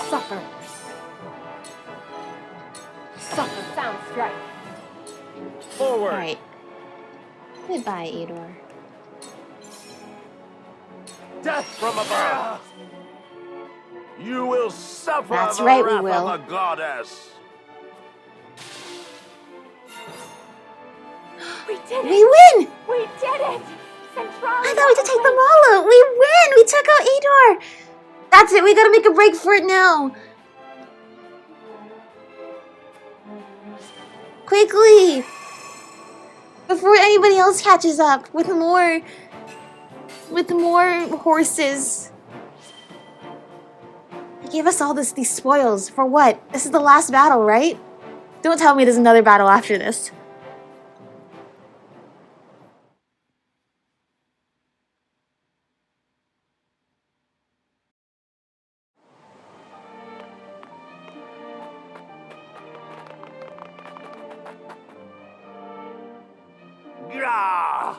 Suffer. Suffer sounds right. Forward. Alright. Goodbye, Eeyore. Death from above! You will suffer That's the right, we wrath will. of a goddess! We did it! We win! We did it! Centralia! I thought we could take them all out! We win! We took out Eeyore! That's it, we gotta make a break for it now! Quickly! Before anybody else catches up with more horses. They gave us all these spoils. For what? This is the last battle, right? Don't tell me there's another battle after this. Grah!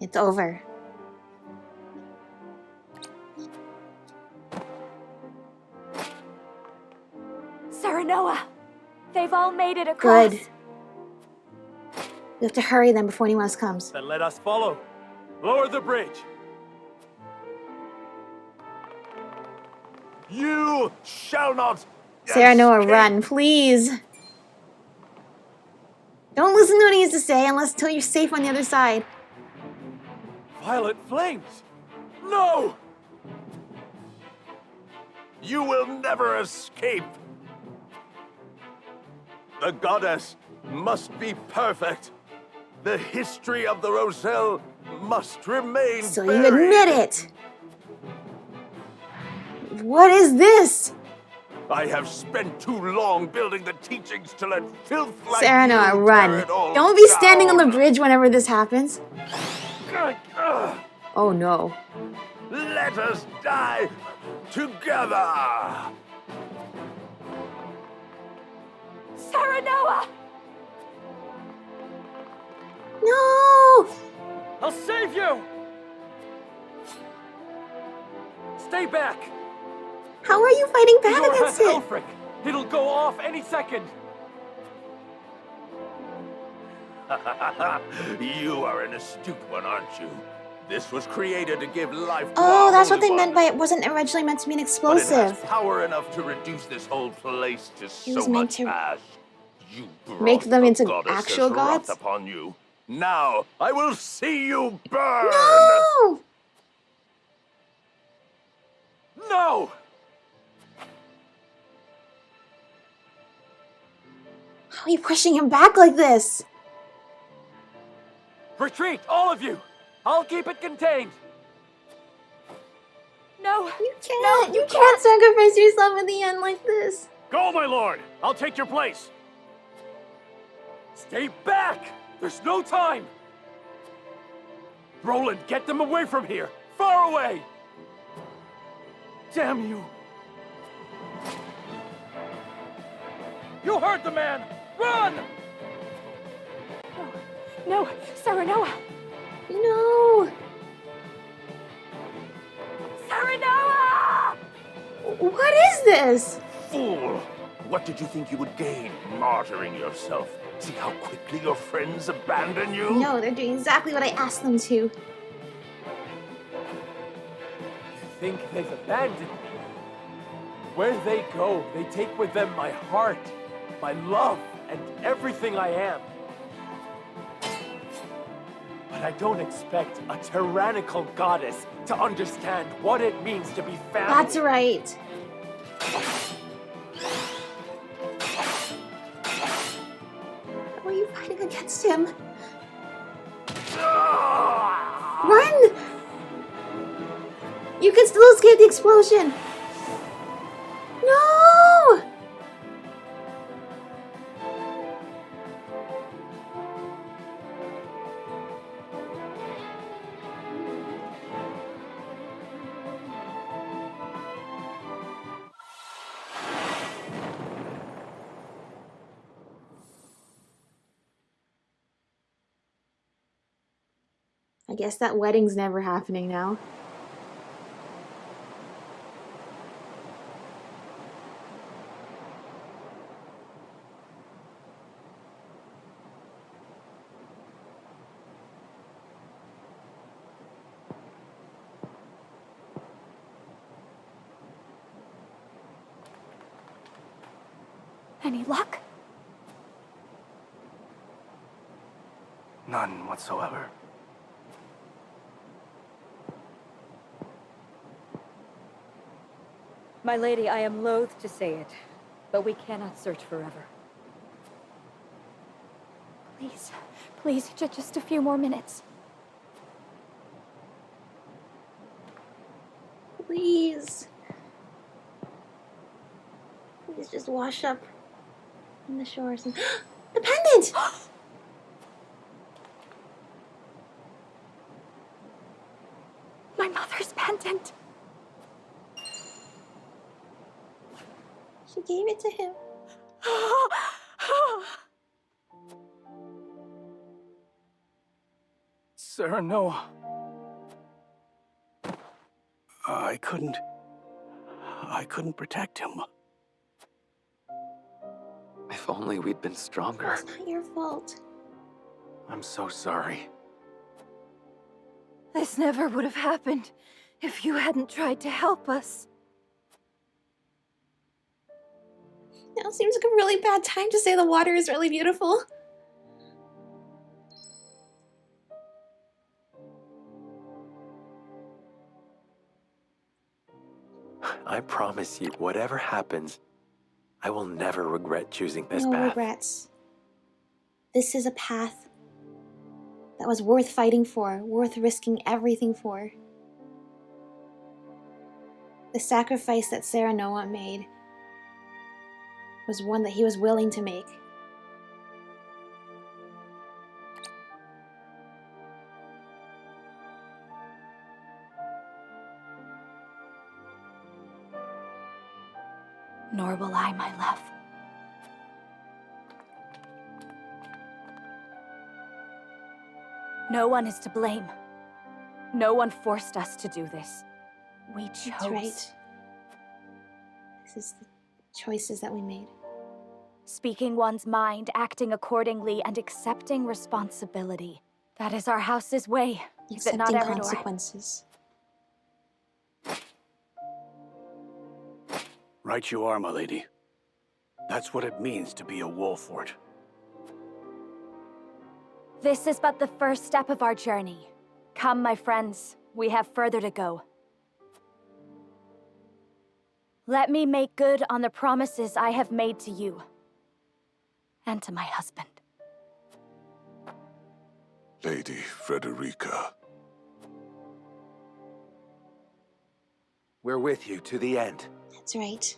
It's over. Serenoa! They've all made it across. Good. We have to hurry then before anyone else comes. Then let us follow. Lower the bridge. You shall not Serenoa, escape. run, please. Don't listen to what he has to say until you're safe on the other side. Violet flames! No! You will never escape. The goddess must be perfect. The history of the Roselle must remain So buried. you admit it. What is this? I have spent too long building the teachings to let filth like Serenoa, you tear run. it all Don't be standing on the down. bridge whenever this happens. Oh no. Let us die together. Serenoa! No! I'll save you! Stay back! How are you fighting back Eeyore against has it? Elfric. It'll go off any second. You are an astute one, aren't you? This was created to give life to Oh, our that's what Holy they meant One. by it wasn't originally meant to be an But it explosive. has power enough to reduce this whole place to It so was meant much to ash. You brought make them the into goddess's actual wrath gods? upon you. Now I will see you burn. No! No! How are you pushing him back like this? Retreat, all of you! I'll keep it contained. No! You can't. No, you can't sacrifice yourself at the end like this. Go, my lord! I'll take your place! Stay back! There's no time! Roland, get them away from here! Far away! Damn you! You heard the man! Run! No! Serenoa! No! Serenoa! What is this? Fool! What did you think you would gain martyring yourself? See how quickly your friends abandon you? No, they're doing exactly what I asked them to. You think they've abandoned me? Where they go, they take with them my heart, my love, and everything I am. But I don't expect a tyrannical goddess to understand what it means to be family. That's right. How are you fighting against him? Run! You can still escape the explosion. No! I guess that wedding's never happening now. Any luck? None whatsoever. My lady, I am loath to say it, but we cannot search forever. Please, please, just a few more minutes. Please. Please just wash up in the shores. And the pendant! My mother's pendant. She gave it to him. Sarah, no. I couldn't protect him. If only we'd been stronger. It's not your fault. I'm so sorry. This never would have happened if you hadn't tried to help us. Now seems like a really bad time to say the water is really beautiful. I promise you, whatever happens, I will never regret choosing this No path. regrets. This is a path that was worth fighting for, worth risking everything for. The sacrifice that Sarah Noah made was one that he was willing to make. Nor will I, my love. No one is to blame. No one forced us to do this. We chose. That's right. This is the choices that we made. Speaking one's mind, acting accordingly, and accepting responsibility. That is our house's way. Is it not, Accepting Eridor? consequences. Right you are, my lady. That's what it means to be a Wolfort. This is but the first step of our journey. Come, my friends. We have further to go. Let me make good on the promises I have made to you. And to my husband. Lady Frederica. We're with you to the end. That's right.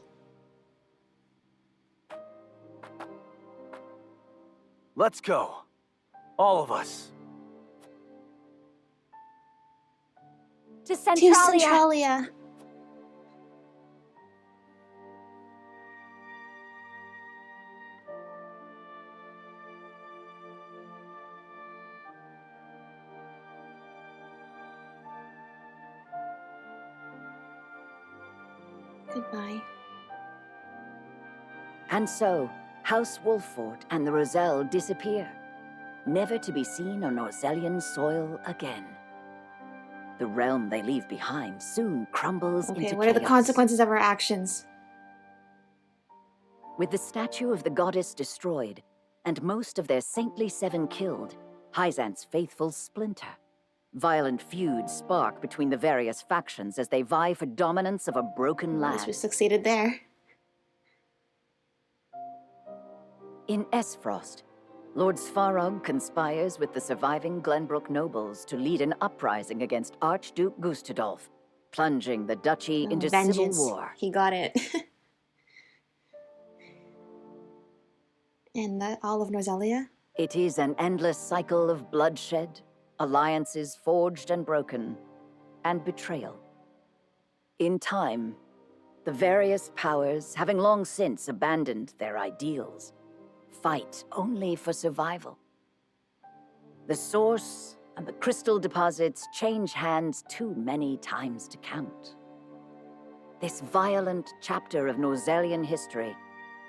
Let's go. All of us. To To Centralia! Centralia. Goodbye. And so, House Wolfort and the Roselle disappear, never to be seen on Orzellian soil again. The realm they leave behind soon crumbles into Okay, chaos. what are the consequences of our actions? With the statue of the goddess destroyed, and most of their saintly seven killed, Hyzant's faithful splinter. Violent feuds spark between the various factions as they vie for dominance of a broken At least we land. succeeded there. In Esfrost, Lord Svarog conspires with the surviving Glenbrook nobles to lead an uprising against Archduke Gustadolf, plunging the duchy into Vengeance. civil war. He got it. And all of Norzelia? It is an endless cycle of bloodshed, alliances forged and broken, and betrayal. In time, the various powers, having long since abandoned their ideals, fight only for survival. The source and the crystal deposits change hands too many times to count. This violent chapter of Norzelian history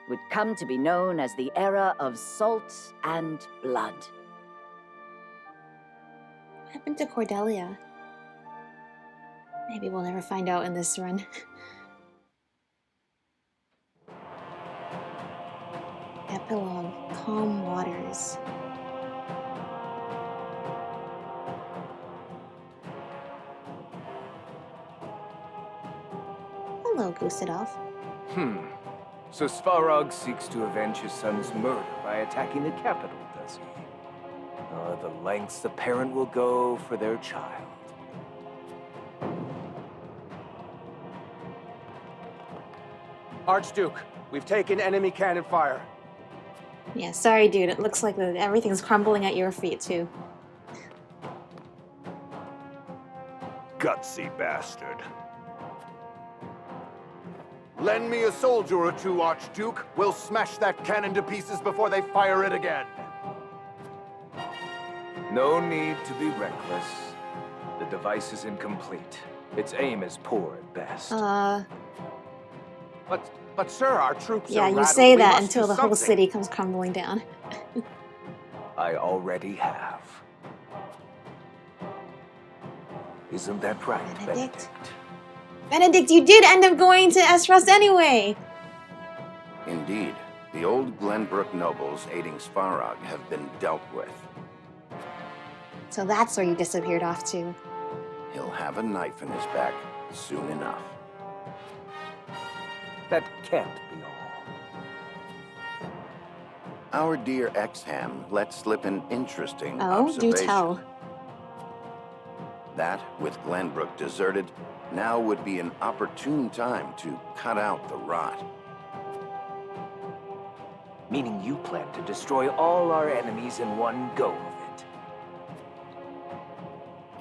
would come to be known as the era of salt and blood. What happened to Cordelia? Maybe we'll never find out in this run. Epilogue, Calm Waters. Hello, Gusadolf. So Svarog seeks to avenge his son's murder by attacking the capital, does he? Oh, the lengths the parent will go for their child. Archduke, we've taken enemy cannon fire. Yeah, sorry, dude. It looks like everything's crumbling at your feet, too. Gutsy bastard. Lend me a soldier or two, Archduke. We'll smash that cannon to pieces before they fire it again. No need to be reckless. The device is incomplete. Its aim is poor at best. But sir, our troops Yeah, are you rattled. say We that must until do the whole something. city comes crumbling down. I already have. Isn't that right, Benedict? Benedict? Benedict, you did end up going to Esros anyway! Indeed, the old Glenbrook nobles aiding Svarog have been dealt with. So that's where you disappeared off to. He'll have a knife in his back soon enough. That can't be all. Our dear Exham let slip an interesting Oh, do observation. tell. That, with Glenbrook deserted, now would be an opportune time to cut out the rot. Meaning you plan to destroy all our enemies in one go of it.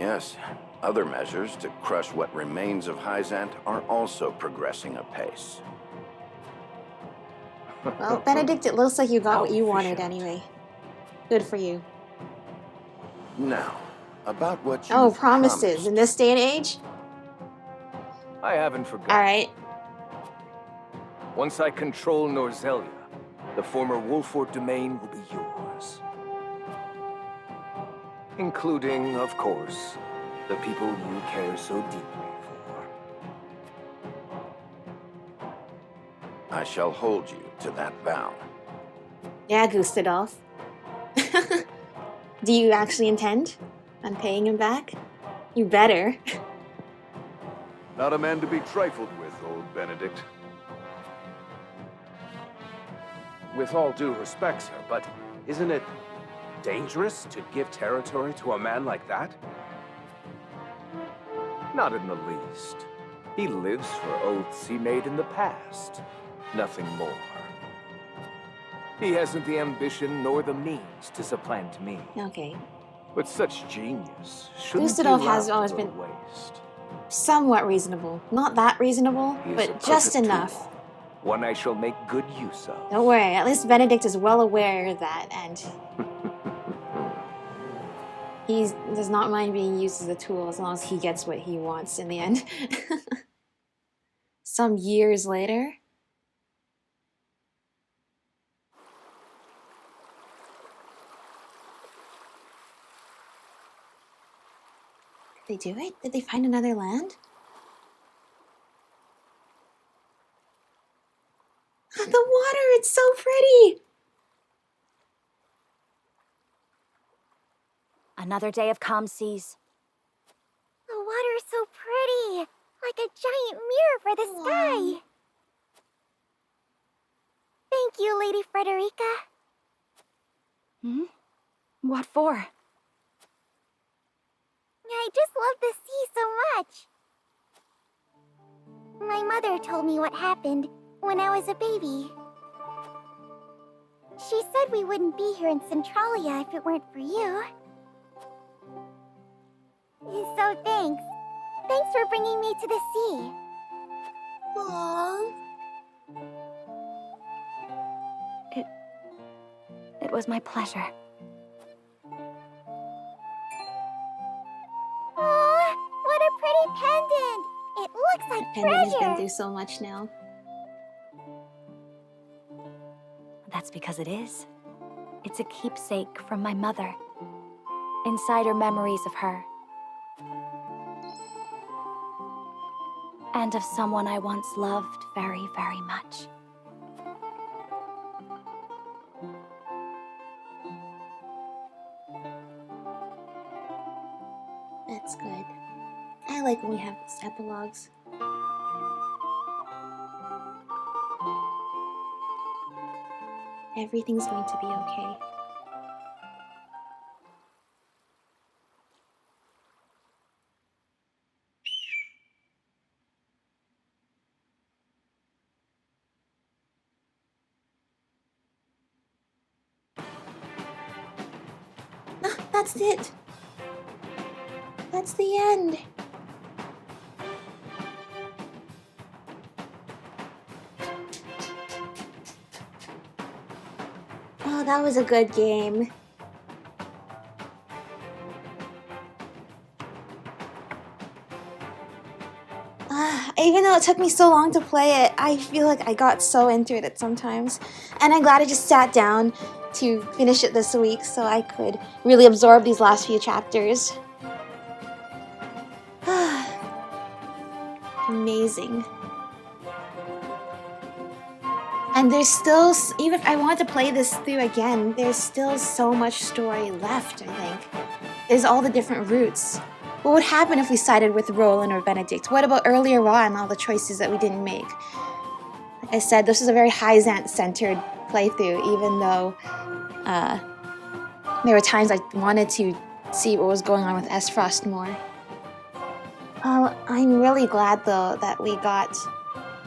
Yes, other measures to crush what remains of Hyzant are also progressing apace. Well, Benedict, it looks like you got How what you wanted efficient. anyway. Good for you. Now, about what you Oh, promises. promised. In this day and age? I haven't forgotten. Alright. Once I control Norzelia, the former Wolfort domain will be yours. Including, of course, the people you care so deeply for. I shall hold you to that vow. Yeah, Gustadolf. Do you actually intend on paying him back? You better. Not a man to be trifled with, old Benedict. With all due respect, sir, but isn't it dangerous to give territory to a man like that? Not in the least. He lives for oaths he made in the past. Nothing more. He hasn't the ambition nor the means to supplant me. Okay. But such genius shouldn't be Gustadolf allowed has to always go been to waste. somewhat reasonable. Not that reasonable, He is a but just perfect enough. tool, one I shall make good use of. Don't worry, at least Benedict is well aware of that, and he does not mind being used as a tool as long as he gets what he wants in the end. Some years later. Did they do it? Did they find another land? The water, it's so pretty! Another day of calm seas. The water is so pretty, like a giant mirror for the sky. Thank you, Lady Frederica. What for? I just love the sea so much. My mother told me what happened when I was a baby. She said we wouldn't be here in Centralia if it weren't for you. So thanks. Thanks for bringing me to the sea. Aww. It was my pleasure. Pendant has been through so much now. That's because it is. It's a keepsake from my mother. Inside are memories of her. And of someone I once loved very, very much. That's good. I like when we have these epilogues. Everything's going to be okay. Ah, that's it! That's the end! Oh, that was a good game. Even though it took me so long to play it, I feel like I got so into it sometimes. And I'm glad I just sat down to finish it this week so I could really absorb these last few chapters. Amazing. And there's still, even if I want to play this through again, there's still so much story left, I think. There's all the different routes. What would happen if we sided with Roland or Benedict? What about earlier on, all the choices that we didn't make? Like I said, this is a very Hyzant-centered playthrough, even though there were times I wanted to see what was going on with S-Frost more. I'm really glad, though, that we got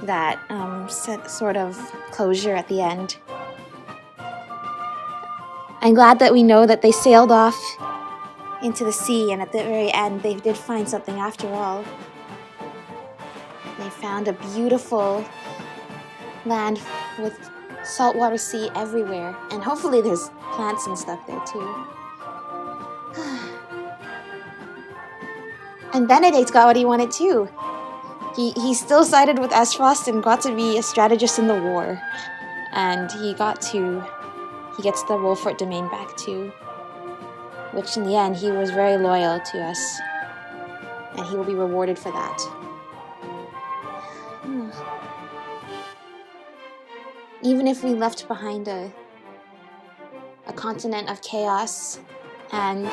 that sort of closure at the end. I'm glad that we know that they sailed off into the sea, and at the very end they did find something after all. They found a beautiful land with saltwater sea everywhere, and hopefully there's plants and stuff there too. And Benedict got what he wanted too. He still sided with S-Frost and got to be a strategist in the war. And he gets the Wolfort domain back too. Which in the end, he was very loyal to us. And he will be rewarded for that. Even if we left behind a continent of chaos and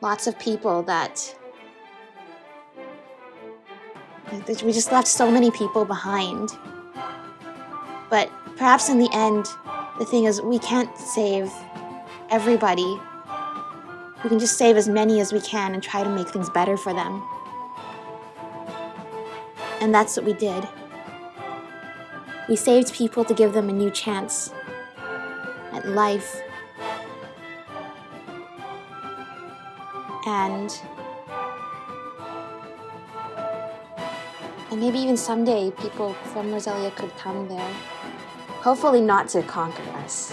lots of people that... We just left so many people behind. But perhaps in the end, the thing is, we can't save everybody. We can just save as many as we can and try to make things better for them. And that's what we did. We saved people to give them a new chance at life. And maybe even someday people from Roselia could come there. Hopefully not to conquer us,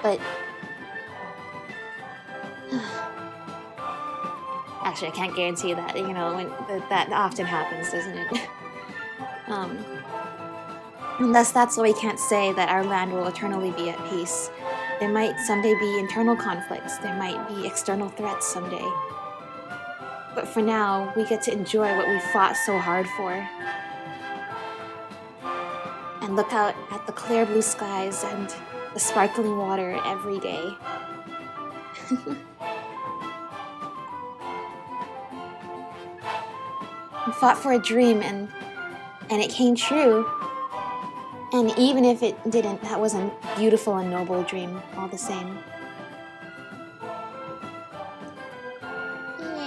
but... Actually, I can't guarantee that, you know, when that often happens, doesn't it? Unless that's why we can't say that our land will eternally be at peace. There might someday be internal conflicts, there might be external threats someday. But for now, we get to enjoy what we fought so hard for. And look out at the clear blue skies and the sparkling water every day. We fought for a dream and it came true. And even if it didn't, that was a beautiful and noble dream all the same.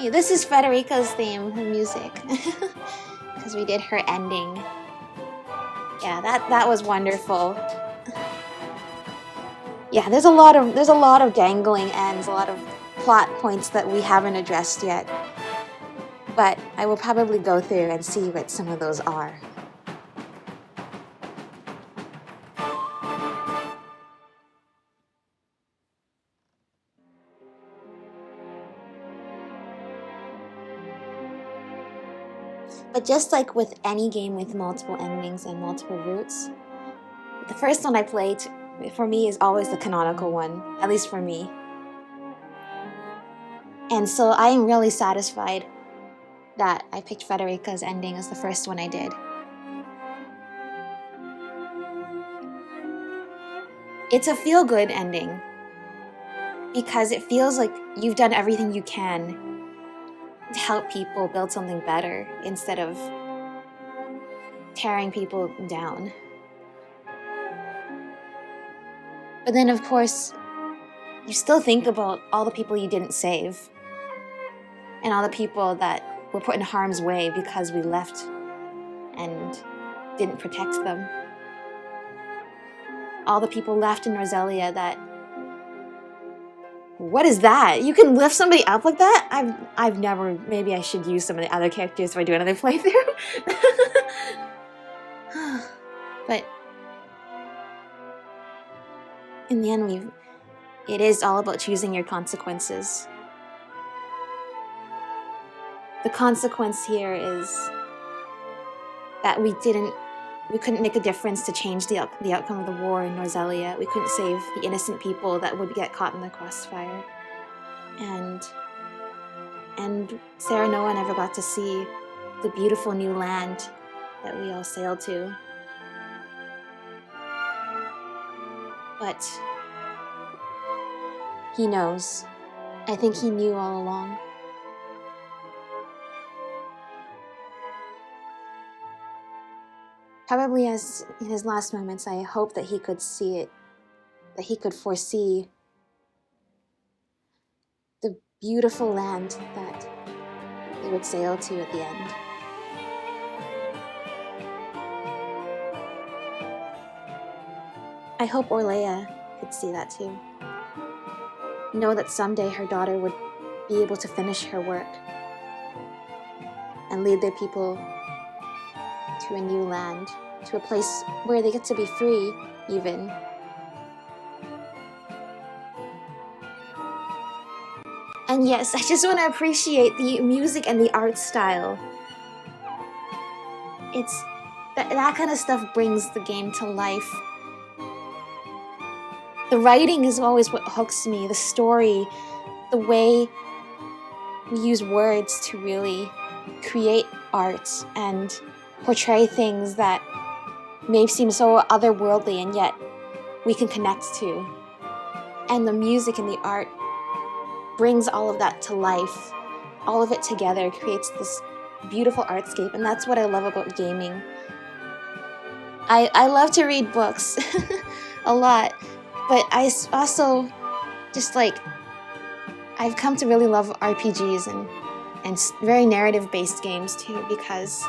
Yay, this is Frederica's theme, her music. Because we did her ending. Yeah, that was wonderful. Yeah, there's a lot of dangling ends, a lot of plot points that we haven't addressed yet. But I will probably go through and see what some of those are. But just like with any game with multiple endings and multiple routes, the first one I played, for me, is always the canonical one, at least for me. And so I am really satisfied that I picked Frederica's ending as the first one I did. It's a feel-good ending because it feels like you've done everything you can to help people build something better instead of tearing people down. But then, of course, you still think about all the people you didn't save and all the people that were put in harm's way because we left and didn't protect them. All the people left in Roselia that... What is that? You can lift somebody up like that? I've never... Maybe I should use some of the other characters if I do another playthrough. But in the end, it is all about choosing your consequences. The consequence here is that we couldn't make a difference to change the outcome of the war in Roselia. We couldn't save the innocent people that would get caught in the crossfire. And Sarah Noah never got to see the beautiful new land that we all sailed to. But he knows. I think he knew all along. Probably as in his last moments, I hope that he could see it, that he could foresee the beautiful land that they would sail to at the end. I hope Orlea could see that too. Know that someday her daughter would be able to finish her work and lead their people to a new land, to a place where they get to be free, even. And yes, I just want to appreciate the music and the art style. It's that kind of stuff brings the game to life. The writing is always what hooks me, the story, the way we use words to really create art and portray things that may seem so otherworldly and yet we can connect to. And the music and the art brings all of that to life. All of it together creates this beautiful artscape, and that's what I love about gaming. I love to read books a lot, but I also just I've come to really love RPGs and very narrative-based games too, because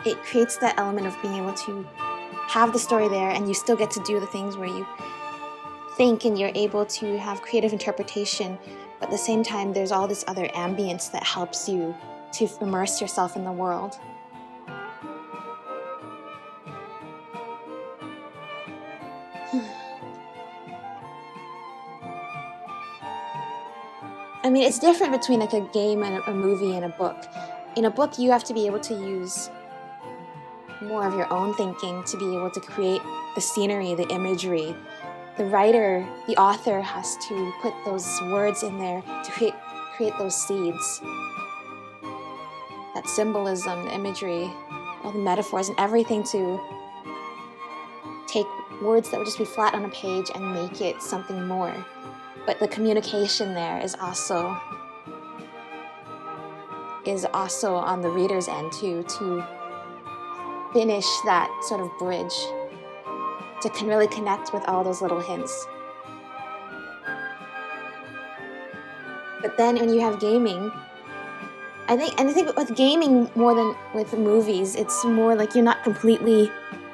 it creates that element of being able to have the story there and you still get to do the things where you think and you're able to have creative interpretation, but at the same time there's all this other ambience that helps you to immerse yourself in the world. I mean, it's different between like a game and a movie and a book. In a book, you have to be able to use more of your own thinking to be able to create the scenery, the imagery. The writer, the author has to put those words in there to create those seeds. That symbolism, the imagery, all the metaphors and everything to take words that would just be flat on a page and make it something more. But the communication there is also on the reader's end too, to finish that sort of bridge, to really connect with all those little hints. But then when you have gaming, I think with gaming more than with movies, it's more like you're not completely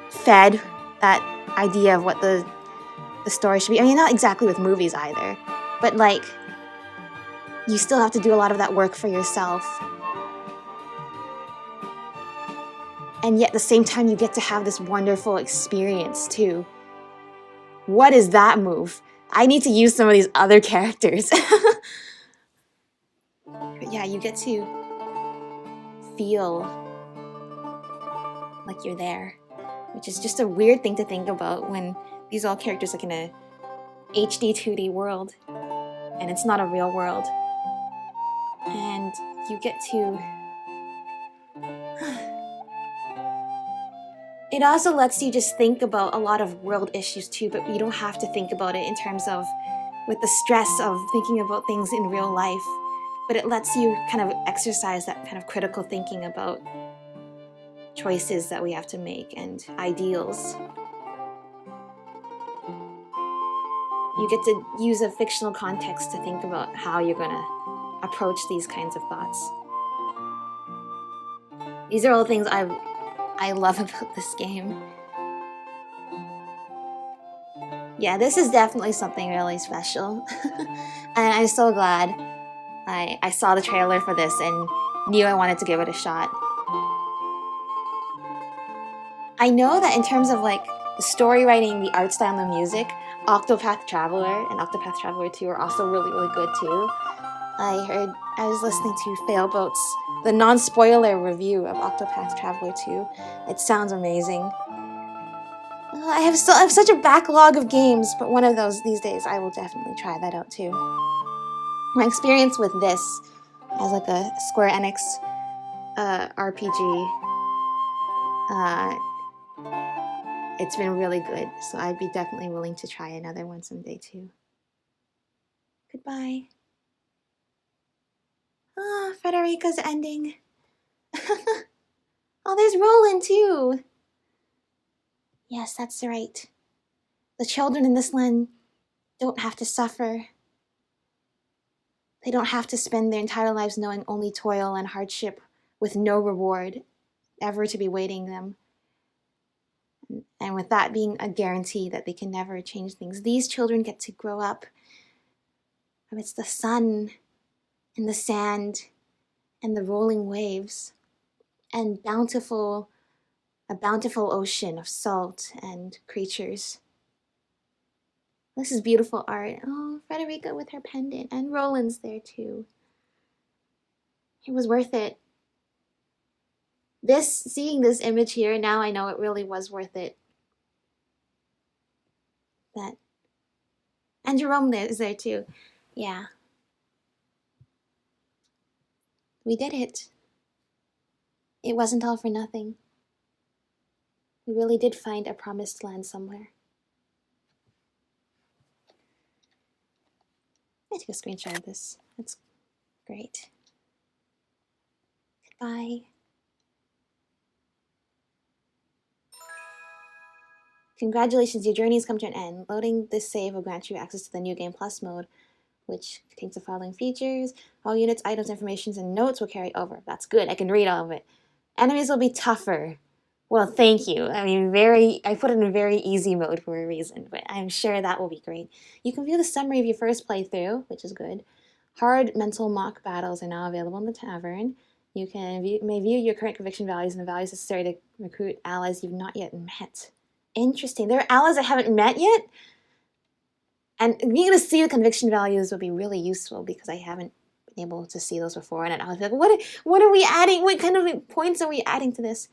fed that idea of what the story should be. I mean, not exactly with movies either, but like you still have to do a lot of that work for yourself. And yet at the same time, you get to have this wonderful experience too. What is that move? I need to use some of these other characters. But yeah, you get to feel like you're there, which is just a weird thing to think about when these all characters are in a HD 2D world, and it's not a real world. And you get to... It also lets you just think about a lot of world issues too, but you don't have to think about it in terms of with the stress of thinking about things in real life. But it lets you kind of exercise that kind of critical thinking about choices that we have to make and ideals. You get to use a fictional context to think about how you're gonna approach these kinds of thoughts. These are all things I love about this game. Yeah, this is definitely something really special. And I'm so glad I saw the trailer for this and knew I wanted to give it a shot. I know that in terms of like the story writing, the art style, and the music, Octopath Traveler and Octopath Traveler 2 are also really, really good too. I was listening to Failboat's, the non-spoiler review of Octopath Traveler 2. It sounds amazing. I have such a backlog of games, but one of those these days I will definitely try that out too. My experience with this as like a Square Enix RPG, it's been really good, so I'd be definitely willing to try another one someday too. Goodbye. Ah, Frederica's ending. Oh, there's Roland too. Yes, that's right. The children in this land don't have to suffer. They don't have to spend their entire lives knowing only toil and hardship with no reward ever to be waiting them. And with that being a guarantee that they can never change things, these children get to grow up amidst the sun and the sand and the rolling waves and a bountiful ocean of salt and creatures. This is beautiful art. Oh, Frederica with her pendant, and Roland's there too. It was worth it. Seeing this image here, now I know it really was worth it. And Jerome is there too. Yeah. We did it. It wasn't all for nothing. We really did find a promised land somewhere. I took a screenshot of this. That's great. Goodbye. Congratulations, your journey has come to an end. Loading this save will grant you access to the New Game Plus mode, which contains the following features. All units, items, information, and notes will carry over. That's good. I can read all of it. Enemies will be tougher. Well, thank you. I mean, I put it in very easy mode for a reason, but I'm sure that will be great. You can view the summary of your first playthrough, which is good. Hard mental mock battles are now available in the tavern. You may view your current conviction values and the values necessary to recruit allies you've not yet met. Interesting. There are allies I haven't met yet? And being able to see the conviction values will be really useful because I haven't been able to see those before. And I was like, what are we adding? What kind of points are we adding to this?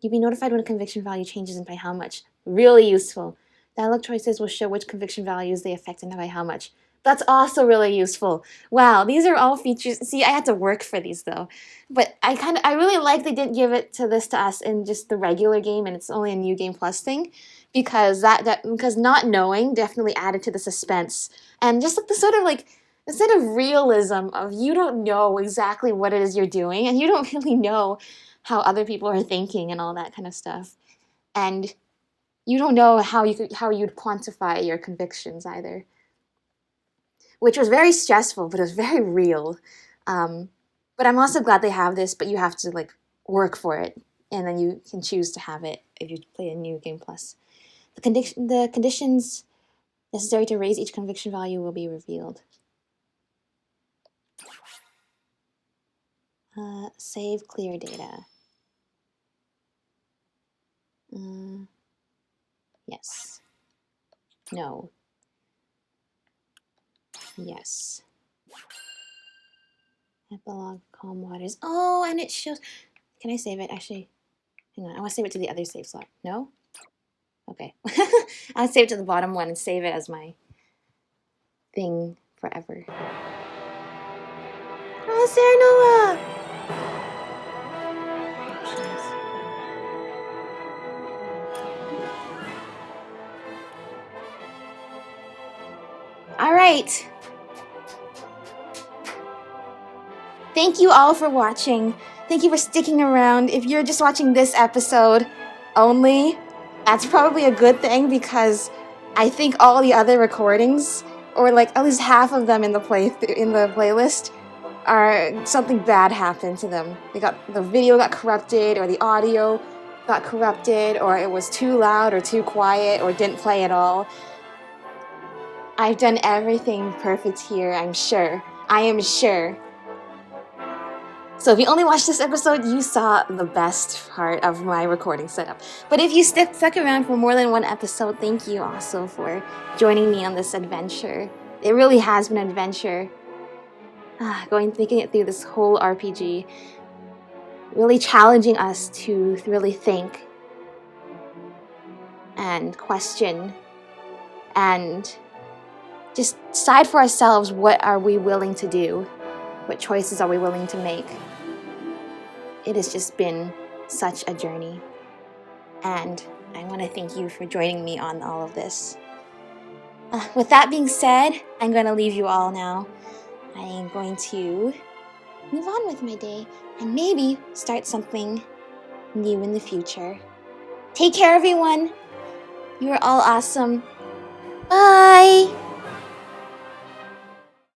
You'll be notified when a conviction value changes and by how much. Really useful. Dialogue choices will show which conviction values they affect and by how much. That's also really useful. Wow, these are all features. See, I had to work for these though. But I really like they didn't give it to us in just the regular game and it's only a New Game Plus thing. Because because not knowing definitely added to the suspense. And just like the sort of realism of you don't know exactly what it is you're doing and you don't really know how other people are thinking and all that kind of stuff. And you don't know how you'd quantify your convictions either. Which was very stressful, but it was very real. But I'm also glad they have this, but you have to like work for it. And then you can choose to have it if you play a New Game Plus. The conditions necessary to raise each conviction value will be revealed. Save clear data. Yes. No. Yes. Epilogue, Calm Waters. Oh, and it shows... Can I save it? Actually, hang on. I want to save it to the other save slot. No? Okay. I'll save it to the bottom one and save it as my thing forever. Oh, Sarah Noah! All right. Thank you all for watching. Thank you for sticking around. If you're just watching this episode only, that's probably a good thing because I think all the other recordings, or like at least half of them in the playlist, are something bad happened to them. The video got corrupted, or the audio got corrupted, or it was too loud or too quiet, or didn't play at all. I've done everything perfect here, I'm sure. I am sure. So if you only watched this episode, you saw the best part of my recording setup. But if you stuck around for more than one episode, thank you also for joining me on this adventure. It really has been an adventure. Thinking it through this whole RPG. Really challenging us to really think and question and just decide for ourselves, what are we willing to do? What choices are we willing to make? It has just been such a journey. And I want to thank you for joining me on all of this. With that being said, I'm going to leave you all now. I am going to move on with my day and maybe start something new in the future. Take care, everyone. You are all awesome. Bye.